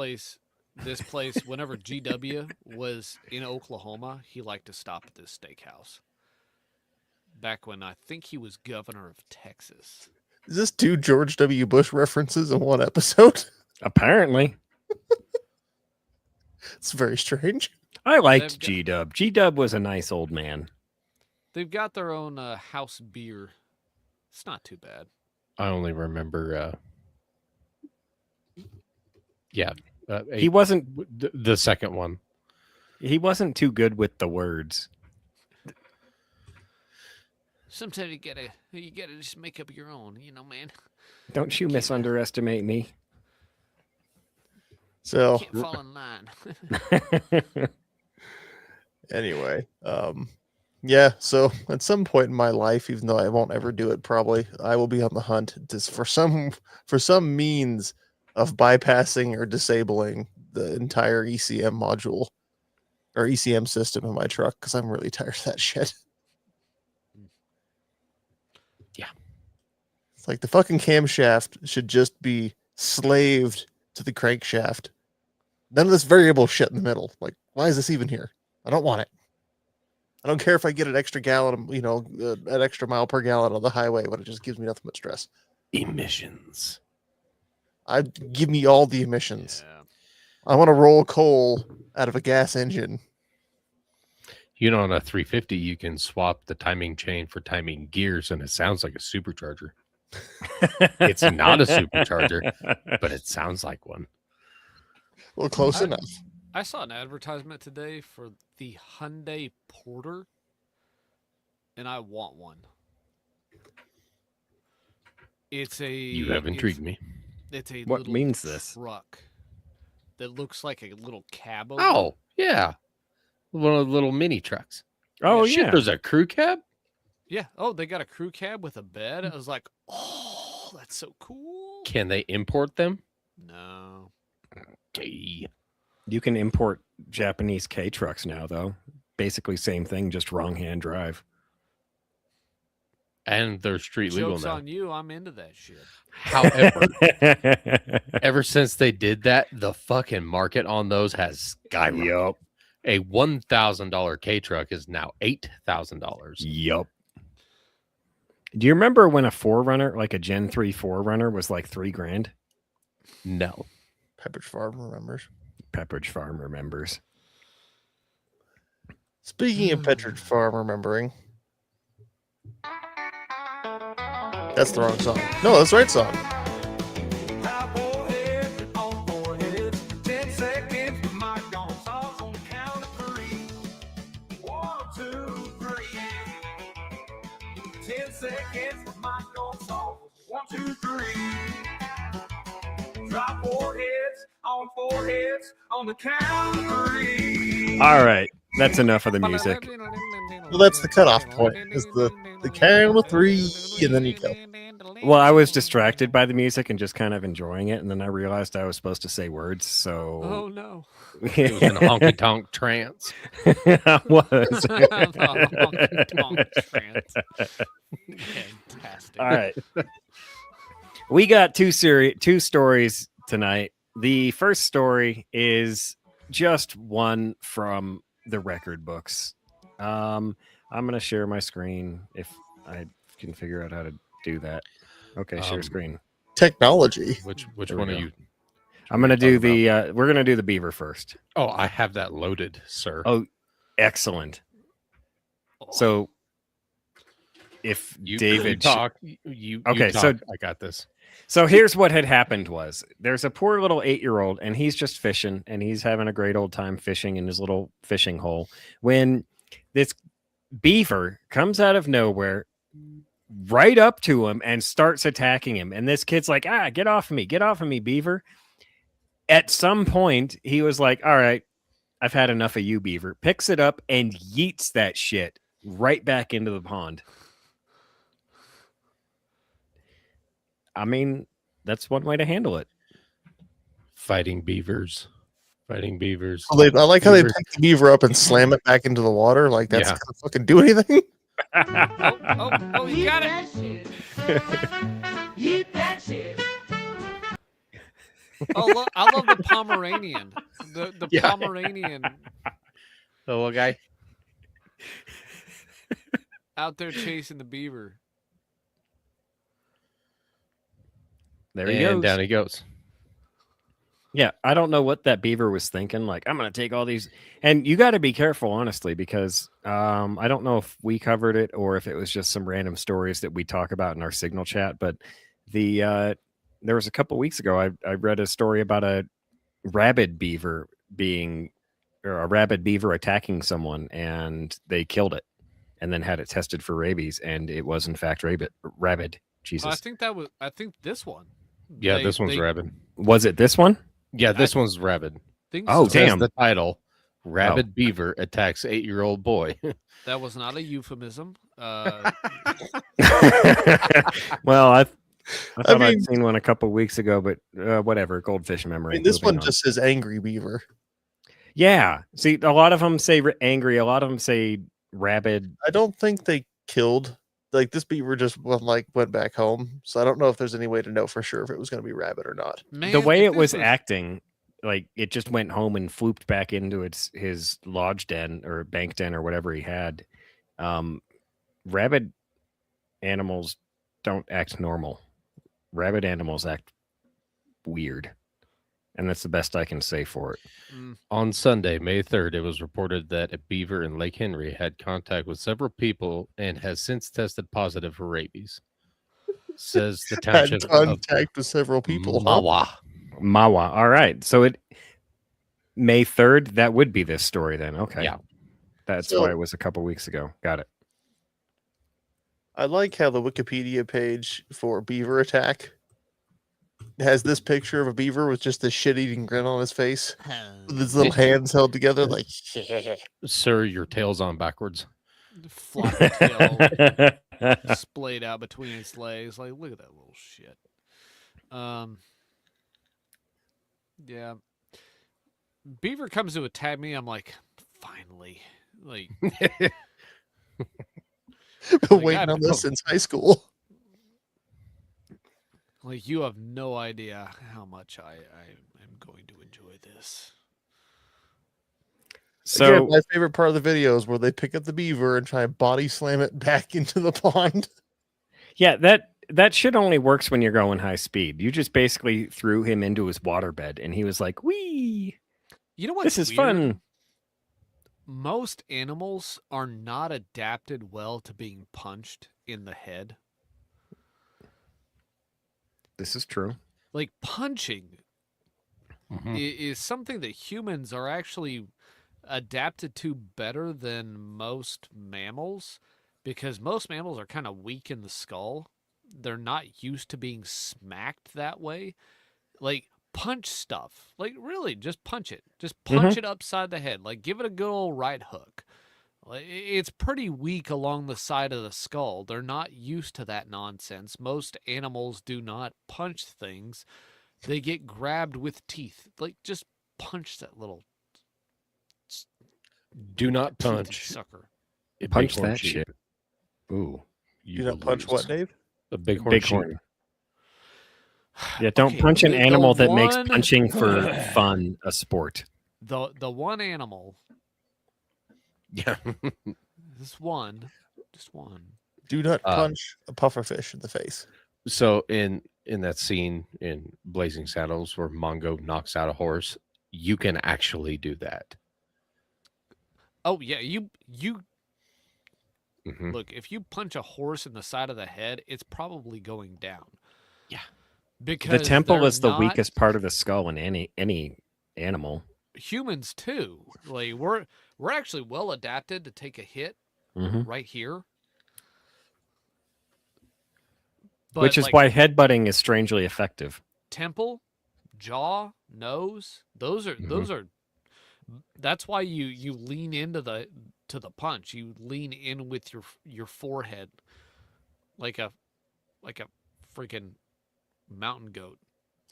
This place, whenever GW was in Oklahoma, he liked to stop at this steakhouse. Back when I think he was governor of Texas. Is this two George W. Bush references in one episode? Apparently. It's very strange. I liked They've G-Dub. G-Dub was a nice old man. They've got their own house beer. It's not too bad. I only remember. He wasn't the second one. he wasn't too good with the words. Sometimes you gotta just make up your own, man. Don't you misunderestimate me. So Can't fall in line. anyway, yeah. So at some point in my life, even though I won't ever do it, probably I will be on the hunt just for some means of bypassing or disabling the entire ECM module or ECM system in my truck because I'm really tired of that shit. Yeah. It's like the fucking camshaft should just be slaved to the crankshaft. None of this variable shit in the middle. Like, why is this even here? I don't want it. I don't care if I get an extra gallon, an extra mile per gallon on the highway, but it just gives me nothing but stress. Emissions. Give me all the emissions. Yeah. I want to roll coal out of a gas engine. On a 350, you can swap the timing chain for timing gears, and it sounds like a supercharger. It's not a supercharger, but it sounds like one. Well, close enough. I saw an advertisement today for the Hyundai Porter, and I want one. You have intrigued me. It's a What little means this? truck that looks like a little cab. Oh, yeah. One of the little mini trucks. Oh, Shit, yeah. there's a crew cab? Yeah. Oh, they got a crew cab with a bed. I was like, oh, that's so cool. Can they import them? No. Okay. You can import Japanese K trucks now, though. Basically, same thing, just wrong hand drive. And they're street legal Joke's now. on you. I'm into that shit. However, ever since they did that, the fucking market on those has skyrocketed. Yup. A $1,000 K truck is now $8,000. Yup. Do you remember when a 4Runner, like a Gen 3 4Runner, was like $3,000? No. Pepperidge Farm remembers. Pepperidge Farm remembers. Speaking of Pepperidge Farm remembering. That's the wrong song. No, that's the right song. 2, 3. Drop foreheads on the count of 3. All right, that's enough of the music. Well, that's the cutoff point. Is the count of 3, and then you go. Well, I was distracted by the music and just kind of enjoying it, and then I realized I was supposed to say words, so Oh no. It was in a honky tonk trance. I was. Honky-tonk trance. Fantastic. All right. We got two stories tonight. The first story is just one from the record books. I'm going to share my screen if I can figure out how to do that. Okay, share screen. Technology. Which There we one are go. you? I'm going to do talking the we're going to do the beaver first. Oh, I have that loaded, sir. Oh, excellent. So if you David talk, you Okay, talk, so- I got this. So here's what had happened was there's a poor little 8-year-old and he's just fishing and he's having a great old time fishing in his little fishing hole when this beaver comes out of nowhere right up to him and starts attacking him. And this kid's like, get off of me, beaver. At some point, he was like, all right, I've had enough of you, beaver. Picks it up and yeets that shit right back into the pond. I mean, that's one way to handle it. Fighting beavers. Well, I like how they pick the beaver up and slam it back into the water. Like that's Yeah. gonna fucking do anything. Oh, you got it. Eat that shit. Oh, I love the Pomeranian. The Yeah. Pomeranian The little guy. out there chasing the beaver. There he And goes. down he goes. Yeah, I don't know what that beaver was thinking. Like, I'm going to take all these. And you got to be careful, honestly, because I don't know if we covered it or if it was just some random stories that we talk about in our signal chat. But there was a couple weeks ago, I read a story about a rabid beaver attacking someone, and they killed it and then had it tested for rabies. And it was, in fact, rabid. Jesus. I think this one. Yeah, They- this one's they rabid. Was it this one? Yeah, this one's rabid. think Oh, so. Says damn. the title. Rabid beaver attacks 8-year-old boy. That was not a euphemism. Well, I thought mean- I'd seen one a couple weeks ago, but whatever. Goldfish I memory. mean, this Moving one on. just says angry beaver. Yeah. See, a lot of them say angry. A lot of them say rabid. I don't think they killed. Like this beaver just went back home. So I don't know if there's any way to know for sure if it was going to be rabbit or not. Man, The way if it was this acting, like it just went home and flooped back into his lodge den or bank den or whatever he had. Rabid animals don't act normal. Rabid animals act weird. And that's the best I can say for it. On Sunday, May 3rd, it was reported that a beaver in Lake Henry had contact with several people and has since tested positive for rabies. Says the Had township of contact with several people. huh? Mawa. Mawa. All right. So May 3rd, that would be this story then. Okay. Yeah. That's So- why it was a couple weeks ago. Got it. I like how the Wikipedia page for beaver attack has this picture of a beaver with just a shit-eating grin on his face, with his little hands held together, like. Sir, your tail's on backwards. floppy tail splayed out between his legs. Like, look at that little shit. Yeah. Beaver comes to attack me. I'm like, finally. Like, Been Like, I waiting on don't this since high school. like you have no idea how much I am going to enjoy this. So Again, my favorite part of the video is where they pick up the beaver and try and body slam it back into the pond. yeah, that shit only works when you're going high speed. You just basically threw him into his waterbed and he was like, "Wee, You know what's this is weird? fun." Most animals are not adapted well to being punched in the head. This is true. Like punching Mhm. is something that humans are actually adapted to better than most mammals, because most mammals are kind of weak in the skull. they're not used to being smacked that way. Like punch stuff. Like really, just punch it. Just punch it upside the head. Like give it a good old right hook. Like, it's pretty weak along the side of the skull. They're not used to that nonsense. Most animals do not punch things. They get grabbed with teeth. Like just punch that little Do not teeth punch sucker. a Punch bighorn that sheep. shit. Ooh. You don't punch what, Dave? A bighorn sheep. Bighorn. Yeah, don't Okay, punch an the animal that makes one- punching for fun a sport. The one animal, Yeah. just one. Do not Uh, punch a pufferfish in the face. So in that scene in Blazing Saddles where Mongo knocks out a horse, you can actually do that. Oh yeah, you Mhm. look, if you punch a horse in the side of the head, it's probably going down. Yeah. Because The temple they're is the not- weakest part of the skull in any animal. Humans too. Like we're actually well adapted to take a hit Hmm. right here. Which is like, why headbutting is strangely effective. temple, jaw, nose, those are that's why you lean into the punch. You lean in with your forehead like a freaking mountain goat.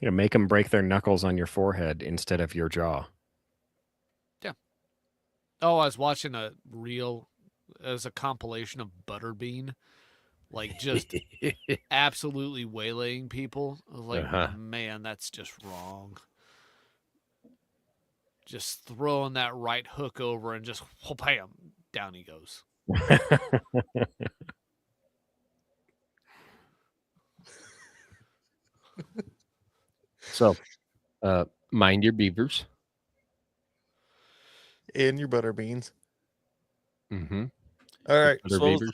You know, make them break their knuckles on your forehead instead of your jaw. Oh, I was watching a reel as a compilation of Butterbean, like just absolutely waylaying people. I was like, Uh-huh. man, that's just wrong. Just throwing that right hook over and just bam, down he goes. So, mind your beavers. And your butter beans. Mm-hmm. All right. butter So beavers.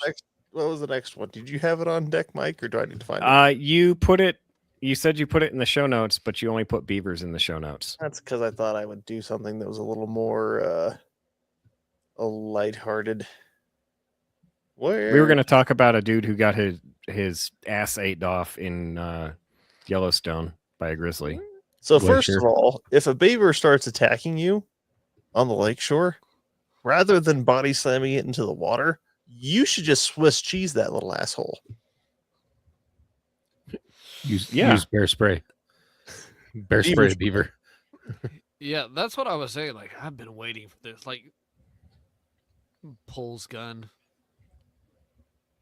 what was the next one? Did you have it on deck, Mike, or do I need to find it? You said you put it in the show notes, but you only put beavers in the show notes. That's because I thought I would do something that was a little more lighthearted. Where We were going to talk about a dude who got his ass ate off in Yellowstone by a grizzly. So first glacier. of all, if a beaver starts attacking you on the lakeshore, rather than body slamming it into the water, you should just Swiss cheese that little asshole. Use Yeah. bear spray. Bear Beaver spray spray. beaver. Yeah, that's what I was saying. Like, I've been waiting for this. Like, pulls gun,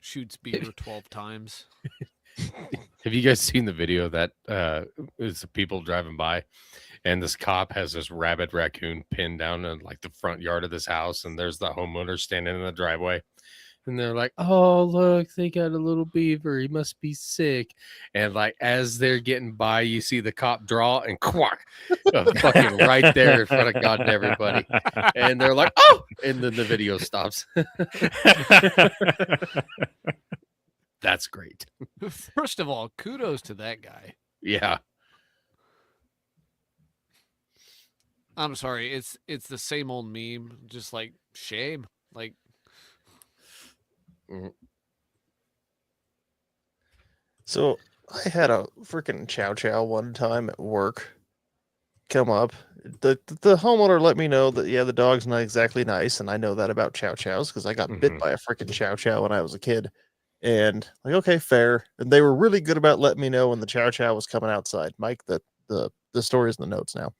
shoots beaver 12 times. Have you guys seen the video that is the people driving by and this cop has this rabid raccoon pinned down in like the front yard of this house and there's the homeowner standing in the driveway and they're like, oh look, they got a little beaver, he must be sick. And like as they're getting by, you see the cop draw and quack, fucking right there in front of God and everybody. And they're like, oh, and then the video stops. That's great. First of all, kudos to that guy. Yeah. I'm sorry, it's the same old meme, just like shame. Like So I had a freaking chow chow one time at work come up. The homeowner let me know that, yeah, the dog's not exactly nice. And I know that about chow chows because I got bit Mhm. by a freaking chow chow when I was a kid. And like, okay, fair. And they were really good about letting me know when the chow chow was coming outside. Mike, the story is in the notes now.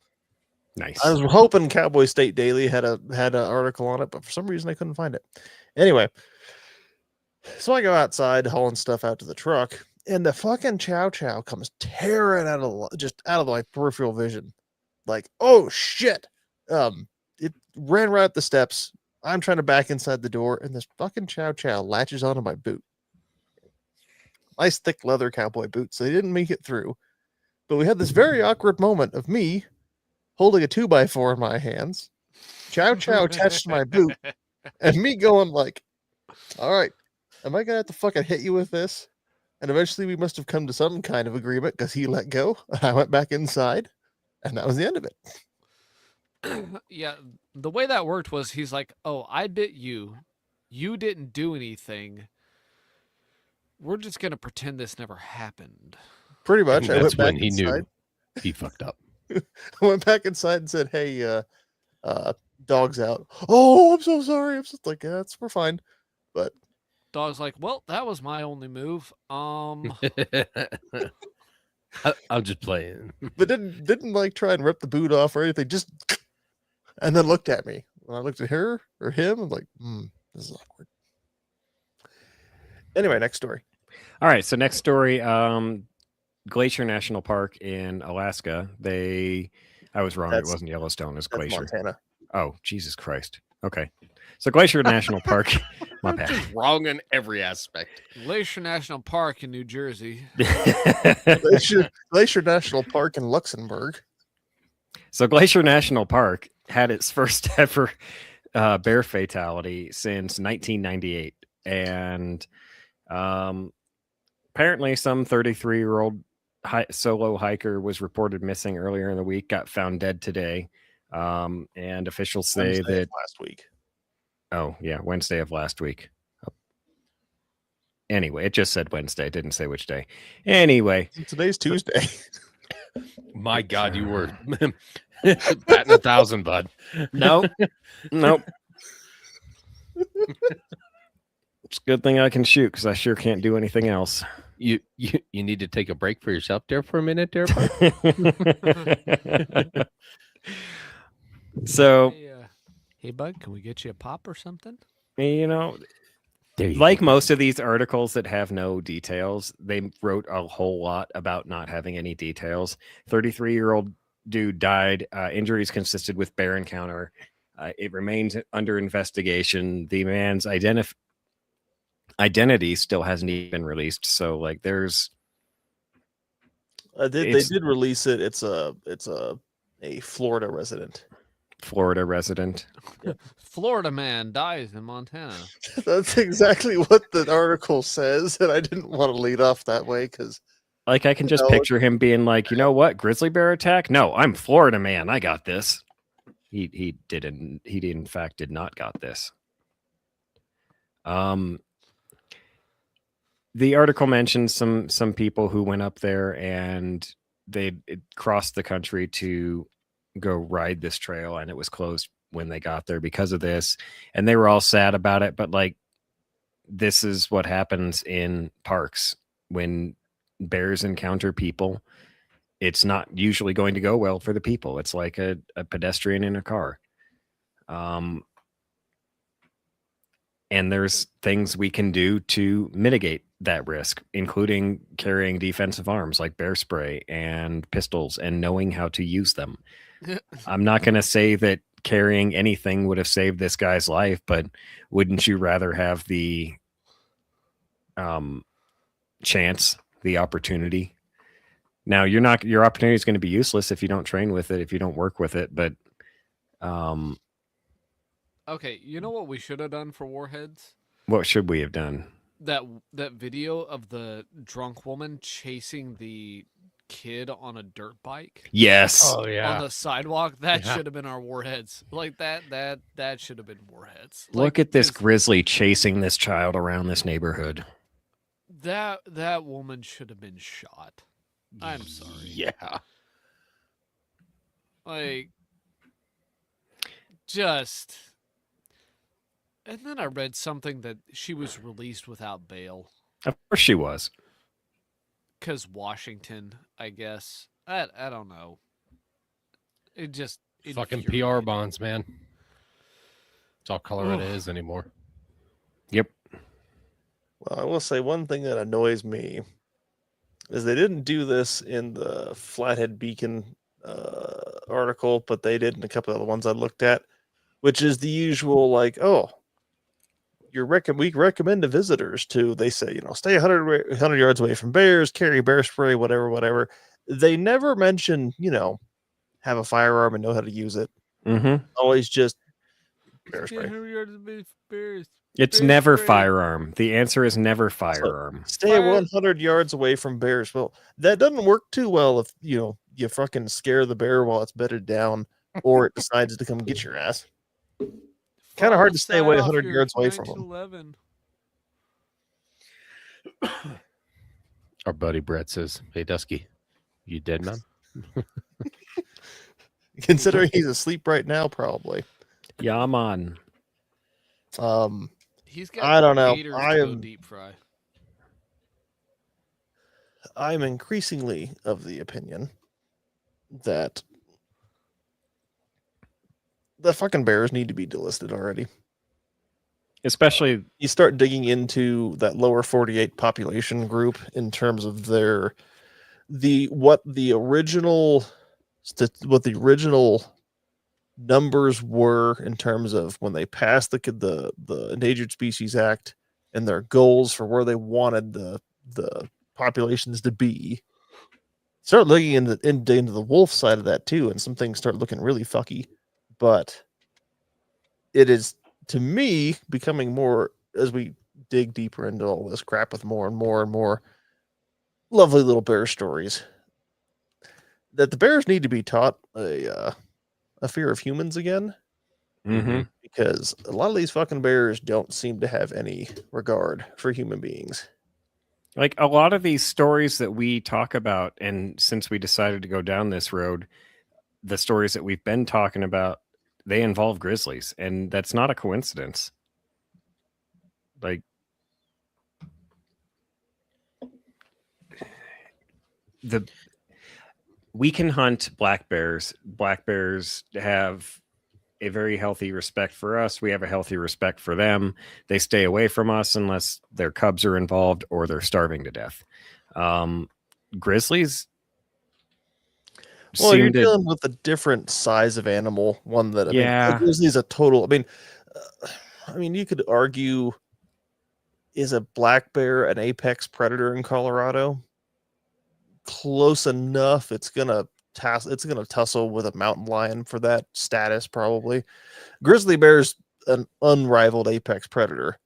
Nice. I was hoping Cowboy State Daily had an article on it, but for some reason I couldn't find it. Anyway, so I go outside hauling stuff out to the truck, and the fucking chow chow comes tearing out of my peripheral vision. Like, oh shit. It ran right up the steps. I'm trying to back inside the door, and this fucking chow chow latches onto my boot. Nice thick leather cowboy boots. So they didn't make it through. But we had this very awkward moment of me holding a 2x4 in my hands, chow chow attached to my boot, and me going like, all right, am I gonna have to fucking hit you with this? And eventually we must have come to some kind of agreement because he let go. I went back inside, and that was the end of it. yeah, the way that worked was he's like, "Oh, I bit you. You didn't do anything. We're just gonna pretend this never happened. Pretty much. I That's went back when he inside. knew he fucked up. I went back inside and said, "Hey, dog's out." Oh, I'm so sorry. I'm just like, yeah, we're fine. But Dog's like, well, that was my only move. I'm just playing. but didn't like try and rip the boot off or anything. Just and then looked at me. When I looked at her or him, I'm like, this is awkward. Anyway, next story. All right, so next story, Glacier National Park in Alaska. I was wrong. It That's- wasn't Yellowstone. It's That's Glacier. Montana. Oh, Jesus Christ. Okay. So Glacier National Park. My bad. Just wrong in every aspect. Glacier National Park in New Jersey. Glacier National Park in Luxembourg. So Glacier National Park had its first ever bear fatality since 1998. And apparently some 33-year-old solo hiker was reported missing earlier in the week, got found dead today. And officials say Wednesday that of last week. Oh, yeah, Wednesday of last week. Anyway, it just said Wednesday. It didn't say which day. Anyway. Today's Tuesday. My God, you were batting 1,000, bud. Nope. Nope. It's a good thing I can shoot because I sure can't do anything else. You need to take a break for yourself there for a minute, there, bud. So, Hey, bud, can we get you a pop or something? you know, There you like go. most of these articles that have no details, they wrote a whole lot about not having any details. 33-year-old dude died. Injuries consisted with bear encounter. It remains under investigation. The man's identity still hasn't even been released. So, like, there's They did release it. It's a Florida resident. Florida resident. Florida man dies in Montana. That's exactly what the article says, and I didn't want to lead off that way because Like, I can just No. picture him being like, you know what, grizzly bear attack? No, I'm Florida man. I got this. He didn't. He in fact did not got this. The article mentions some people who went up there and they crossed the country to go ride this trail, and it was closed when they got there because of this, and they were all sad about it. But like, this is what happens in parks when bears encounter people. It's not usually going to go well for the people. It's like a pedestrian in a car. And there's things we can do to mitigate that risk, including carrying defensive arms like bear spray and pistols and knowing how to use them. I'm not going to say that carrying anything would have saved this guy's life, but wouldn't you rather have the chance, the opportunity? Now, your opportunity is going to be useless if you don't train with it, if you don't work with it, but Okay, you know what we should have done for Warheads? what should we have done? That video of the drunk woman chasing the kid on a dirt bike Yes. Oh on yeah. the sidewalk. That Yeah. should have been our Warheads. Like that should have been Warheads. Look Like, at this 'cause grizzly chasing this child around this neighborhood. That woman should have been shot. I'm sorry. Yeah. Like, just. And then I read something that she was released without bail Of course she was. because Washington, I guess. I don't know. It just Fucking PR infuriated me. bonds, man. It's all Colorado is anymore. Yep. Well, I will say one thing that annoys me is they didn't do this in the Flathead Beacon article, but they did in a couple of the ones I looked at, which is the usual like, oh, we recommend to visitors to, they say, stay 100 yards away from bears, carry bear spray, whatever. They never mention, have a firearm and know how to use it. Mm-hmm. Always just bear spray. It's Bear never spray. firearm. The answer is never firearm. Stay Fire- 100 yards away from bears. Well, that doesn't work too well if you fucking scare the bear while it's bedded down, or it decides to come get your ass. Kinda hard to stay away 100 yards away from 'em. 'em. Our buddy Brett says, "Hey, Dusky, you dead, man?" Considering he's asleep right now, probably. Yaman. He's got I don't know. gators I to go am deep fry. I'm increasingly of the opinion that the fucking bears need to be delisted already. Especially, You start digging into that lower 48 population group in terms of what the original numbers were in terms of when they passed the Endangered Species Act and their goals for where they wanted the populations to be. Start looking into the wolf side of that too, and some things start looking really fucky. But it is, to me, becoming more as we dig deeper into all this crap with more and more and more lovely little bear stories, that the bears need to be taught a fear of humans again, mhm. because a lot of these fucking bears don't seem to have any regard for human beings. Like a lot of these stories that we talk about, and since we decided to go down this road, the stories that we've been talking about, they involve grizzlies, and that's not a coincidence. Like, we can hunt black bears. Black bears have a very healthy respect for us. We have a healthy respect for them. They stay away from us unless their cubs are involved or they're starving to death. Grizzlies Well, you're seem to, dealing with a different size of animal. One that, I mean, a yeah, grizzly is a total. I mean, you could argue, is a black bear an apex predator in Colorado? Close enough. It's gonna tussle with a mountain lion for that status, probably. Grizzly bear's an unrivaled apex predator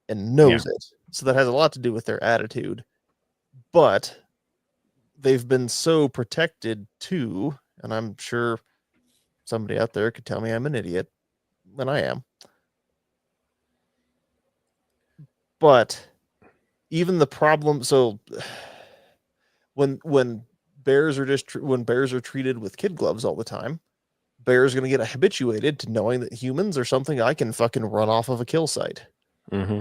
and knows it. So that has a lot to do with their attitude. But they've been so protected too, and I'm sure somebody out there could tell me I'm an idiot, and I am. But even the problem, so when bears are treated with kid gloves all the time, bears are going to get habituated to knowing that humans are something I can fucking run off of a kill site. mm-hmm.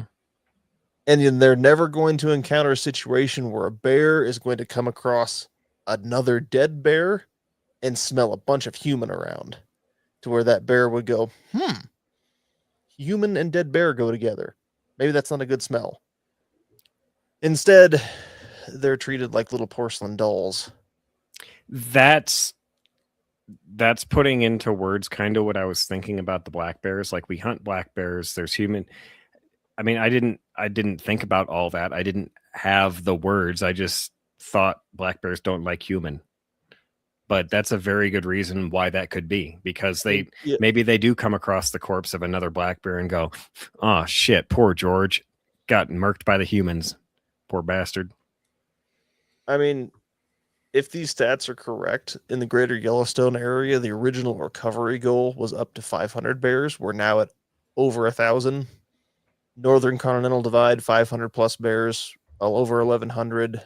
And then they're never going to encounter a situation where a bear is going to come across another dead bear and smell a bunch of human around, to where that bear would go, human and dead bear go together. Maybe that's not a good smell. Instead, they're treated like little porcelain dolls. That's putting into words kind of what I was thinking about the black bears. Like, we hunt black bears, there's human. I mean, I didn't think about all that. I didn't have the words. I just thought black bears don't like human. But that's a very good reason why that could be, because maybe they do come across the corpse of another black bear and go, "Oh shit, poor George got murked by the humans. Poor bastard." I mean, if these stats are correct, in the greater Yellowstone area, the original recovery goal was up to 500 bears. We're now at over 1,000. Northern Continental Divide, 500 plus bears, all over 1,100.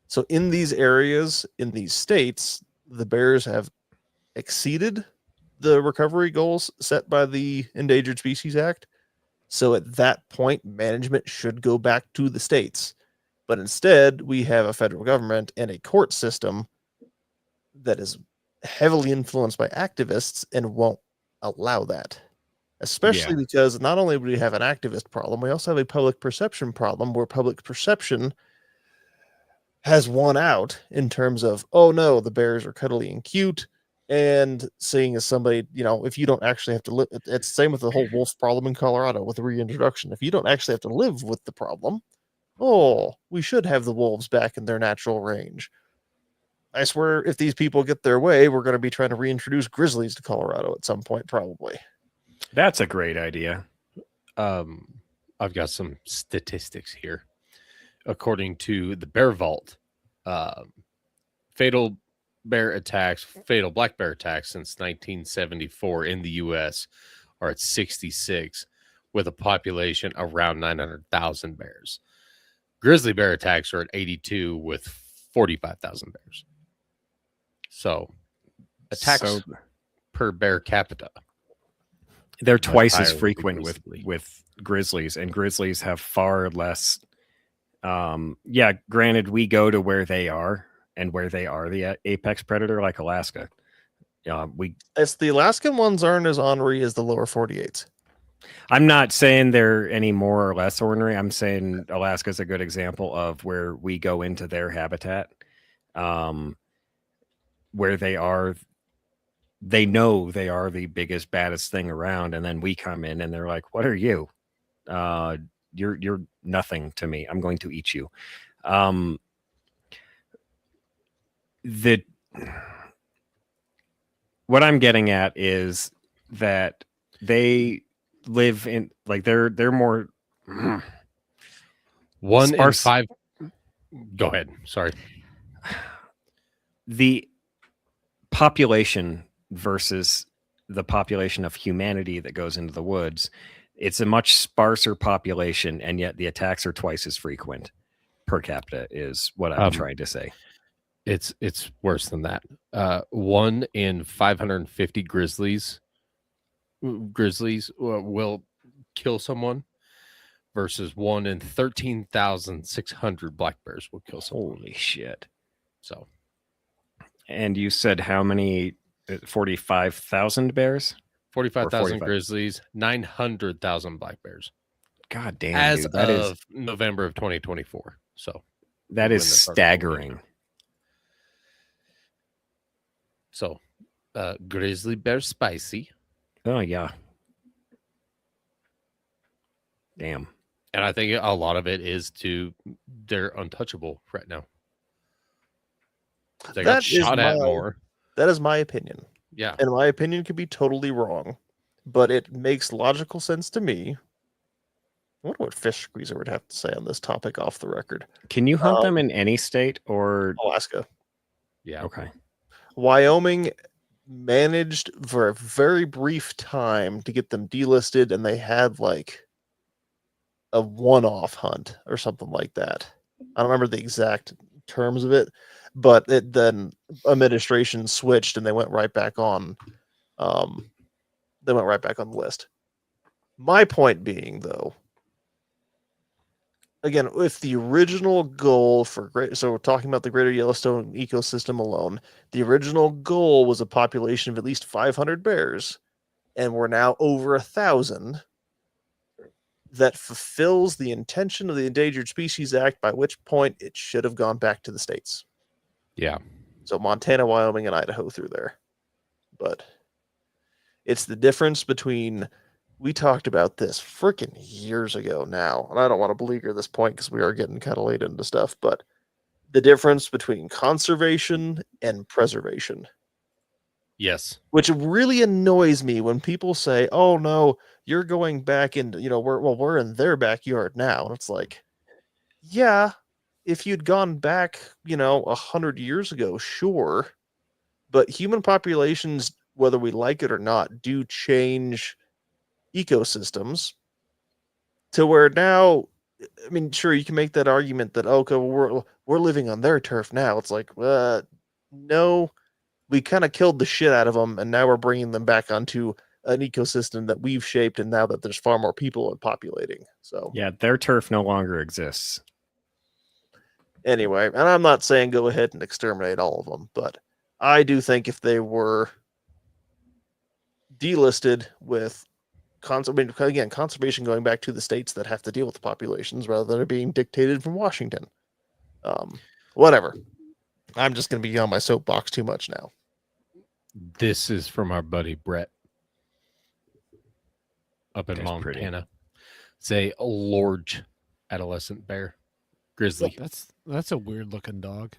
So in these areas, in these states, the bears have exceeded the recovery goals set by the Endangered Species Act. So at that point, management should go back to the states. But instead, we have a federal government and a court system that is heavily influenced by activists and won't allow that. Especially because not only do we have an activist problem, we also have a public perception problem, where public perception has won out in terms of, oh no, the bears are cuddly and cute, and seeing as somebody, if you don't actually have to live, it's the same with the whole wolf problem in Colorado with the reintroduction. If you don't actually have to live with the problem, we should have the wolves back in their natural range. I swear, if these people get their way, we're going to be trying to reintroduce grizzlies to Colorado at some point, probably. That's a great idea. I've got some statistics here. According to the Bear Vault, fatal black bear attacks since 1974 in the U.S. are at 66, with a population around 900,000 bears. Grizzly bear attacks are at 82 with 45,000 bears. So attacks So per bear capita. they're much twice higher as would be frequent grizzly. with grizzlies, and grizzlies have far less. Yeah, granted, we go to where they are, and where they are the apex predator, like Alaska. We It's the Alaskan ones aren't as ornery as the lower 48s. I'm not saying they're any more or less ornery. I'm saying Alaska is a good example of where we go into their habitat, where they are. They know they are the biggest, baddest thing around, and then we come in and they're like, "What are you? You're nothing to me. I'm going to eat you." The what I'm getting at is that they live in like they're more 1 in Sparse- 5. Go ahead. Sorry. the population versus the population of humanity that goes into the woods. It's a much sparser population, and yet the attacks are twice as frequent per capita is what I'm trying to say. It's worse than that. 1 in 550 grizzlies will kill someone versus 1 in 13,600 black bears will kill someone. Holy shit. So, And you said how many? 45,000 bears? 45,000 45. grizzlies, 900,000 black bears God damn, as dude. That of is November of 2024. So, that when is this article came staggering. out. So, grizzly bear spicy. Oh yeah. Damn. And I think a lot of it is they're untouchable right now. They got That is shot at my- more. That is my opinion. Yeah. And my opinion could be totally wrong, but it makes logical sense to me. I wonder what Fish Squeezer would have to say on this topic off the record. Can you hunt them in any state or Alaska. Yeah. okay? Wyoming managed for a very brief time to get them delisted, and they had like a one-off hunt or something like that. I don't remember the exact terms of it, but then administration switched and they went right back on. They went right back on the list. My point being, though, again, if the original goal for so we're talking about the Greater Yellowstone ecosystem alone, the original goal was a population of at least 500 bears, and we're now over 1,000. That fulfills the intention of the Endangered Species Act, by which point it should have gone back to the states. Yeah. So Montana, Wyoming, and Idaho through there. But it's the difference between, we talked about this freaking years ago now, and I don't want to beleaguer this point because we are getting kind of late into stuff, but the difference between conservation and preservation, Yes. which really annoys me when people say, "Oh no, you're going back into, we're in their backyard now." And it's like, yeah, if you'd gone back, 100 years ago, sure, but human populations, whether we like it or not, do change ecosystems to where now, I mean, sure, you can make that argument that, okay, well, we're living on their turf now. It's like, no, we kind of killed the shit out of them, and now we're bringing them back onto an ecosystem that we've shaped, and now that there's far more people populating. So Yeah, their turf no longer exists. anyway, and I'm not saying go ahead and exterminate all of them, but I do think if they were delisted with conservation going back to the states that have to deal with the populations rather than it being dictated from Washington. Whatever. I'm just going to be on my soapbox too much now. This is from our buddy Brett up in That's pretty. Montana. It's a large adolescent bear. Grizzly. That's a weird looking dog.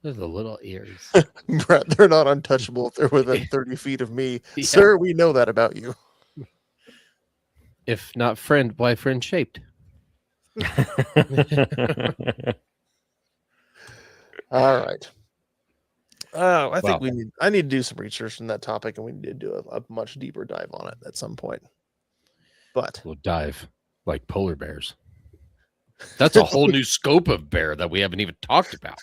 There's the little ears. Brett, they're not untouchable if they're within 30 feet of me. Yeah. Sir, we know that about you. If not friend, why friend shaped? All right. I think Wow. I need to do some research on that topic, and we need to do a much deeper dive on it at some point. But We'll dive like polar bears. That's a whole new scope of bear that we haven't even talked about.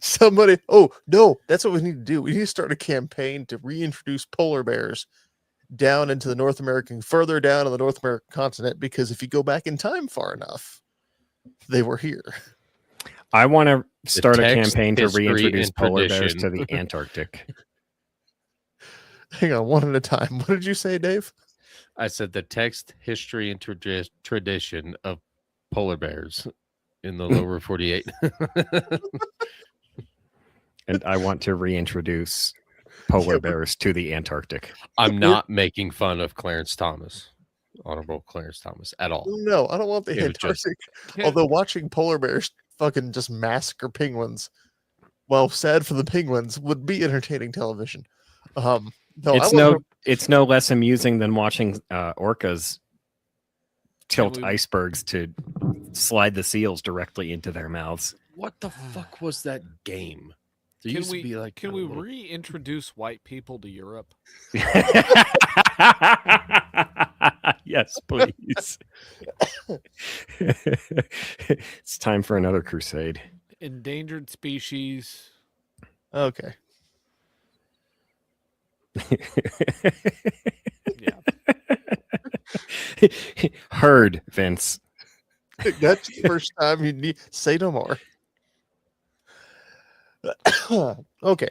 Somebody, oh no, that's what we need to do. We need to start a campaign to reintroduce polar bears down into the North American, further down on the North American continent, because if you go back in time far enough, they were here. I want to start a text, campaign to history, reintroduce and polar bears tradition. to the Antarctic. Hang on, one at a time. What did you say, Dave? I said the text, history, and tradition of polar bears in the lower 48. And I want to reintroduce polar Yeah, but- bears to the Antarctic. I'm not making fun of Clarence Thomas, Honorable Clarence Thomas, at all. No, I don't want the It was just- Antarctic. Can- Although watching polar bears fucking just massacre penguins, well, sad for the penguins, would be entertaining television. No, It's no less amusing than watching orcas tilt we- icebergs to slide the seals directly into their mouths. What the fuck was that game? There Can used we to be like can a we little- reintroduce white people to Europe? Yes, please. It's time for another crusade. Endangered species. okay. Yeah. Heard, Vince. That's the first time you need say no more. Okay.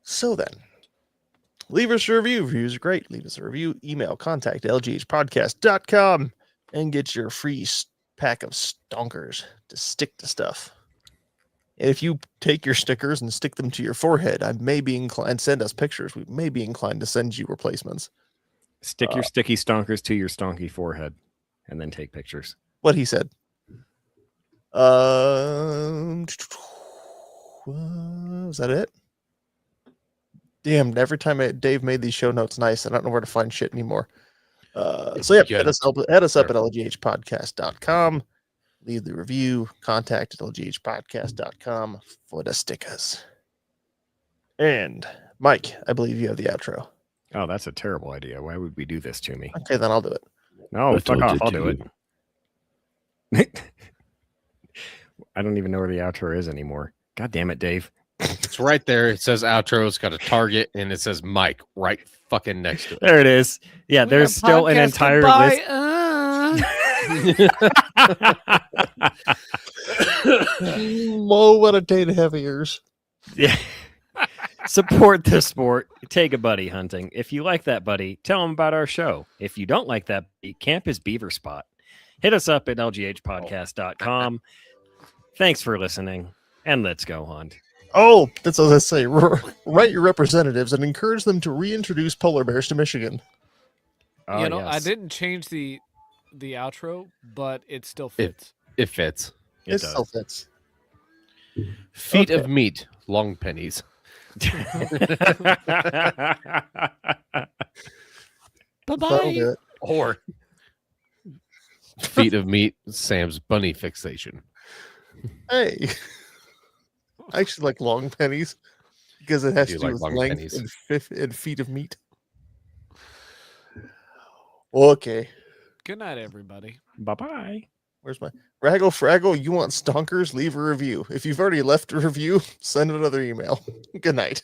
So then, leave us a review. Reviews are great. Leave us a review. Email contact lghpodcast.com and get your free pack of stonkers to stick to stuff. And if you take your stickers and stick them to your forehead, I may be inclined, send us pictures. We may be inclined to send you replacements. Stick your sticky stonkers to your stonky forehead and then take pictures. What he said. Was that it? Damn, every time Dave made these show notes nice, I don't know where to find shit anymore. So yeah, Yeah. hit us up at lghpodcast.com. Leave the review, contact at lghpodcast.com for the stickers. And Mike, I believe you have the outro. Oh, that's a terrible idea. Why would we do this to me? Okay, then I'll do it. No, I fuck told off. you I'll to. do it. I don't even know where the outro is anymore. God damn it, Dave. It's right there. It says outro. It's got a target and it says Mike right fucking next to it. There it is. Yeah, We there's are still an podcasting entire by, list. Mo, what a day to have ears. Yeah. Support the sport. Take a buddy hunting. If you like that buddy, tell him about our show. If you don't like that buddy, camp his beaver spot. Hit us up at lghpodcast.com. Thanks for listening, and let's go hunt. Oh, that's what I say. Write your representatives and encourage them to reintroduce polar bears to Michigan. Oh, you know, I yes. didn't change the outro, but it still fits. It fits. It It still does. fits. Feet Okay. of meat, long pennies. That'll do it. Or feet of meat, Sam's bunny fixation. Hey, I actually like long pennies because it has You to do like with long length pennies. and feet of meat. Okay, Good night, everybody. Bye-bye. where's my Raggle Fraggle? You want stonkers? Leave a review. If you've already left a review, send another email. Good night.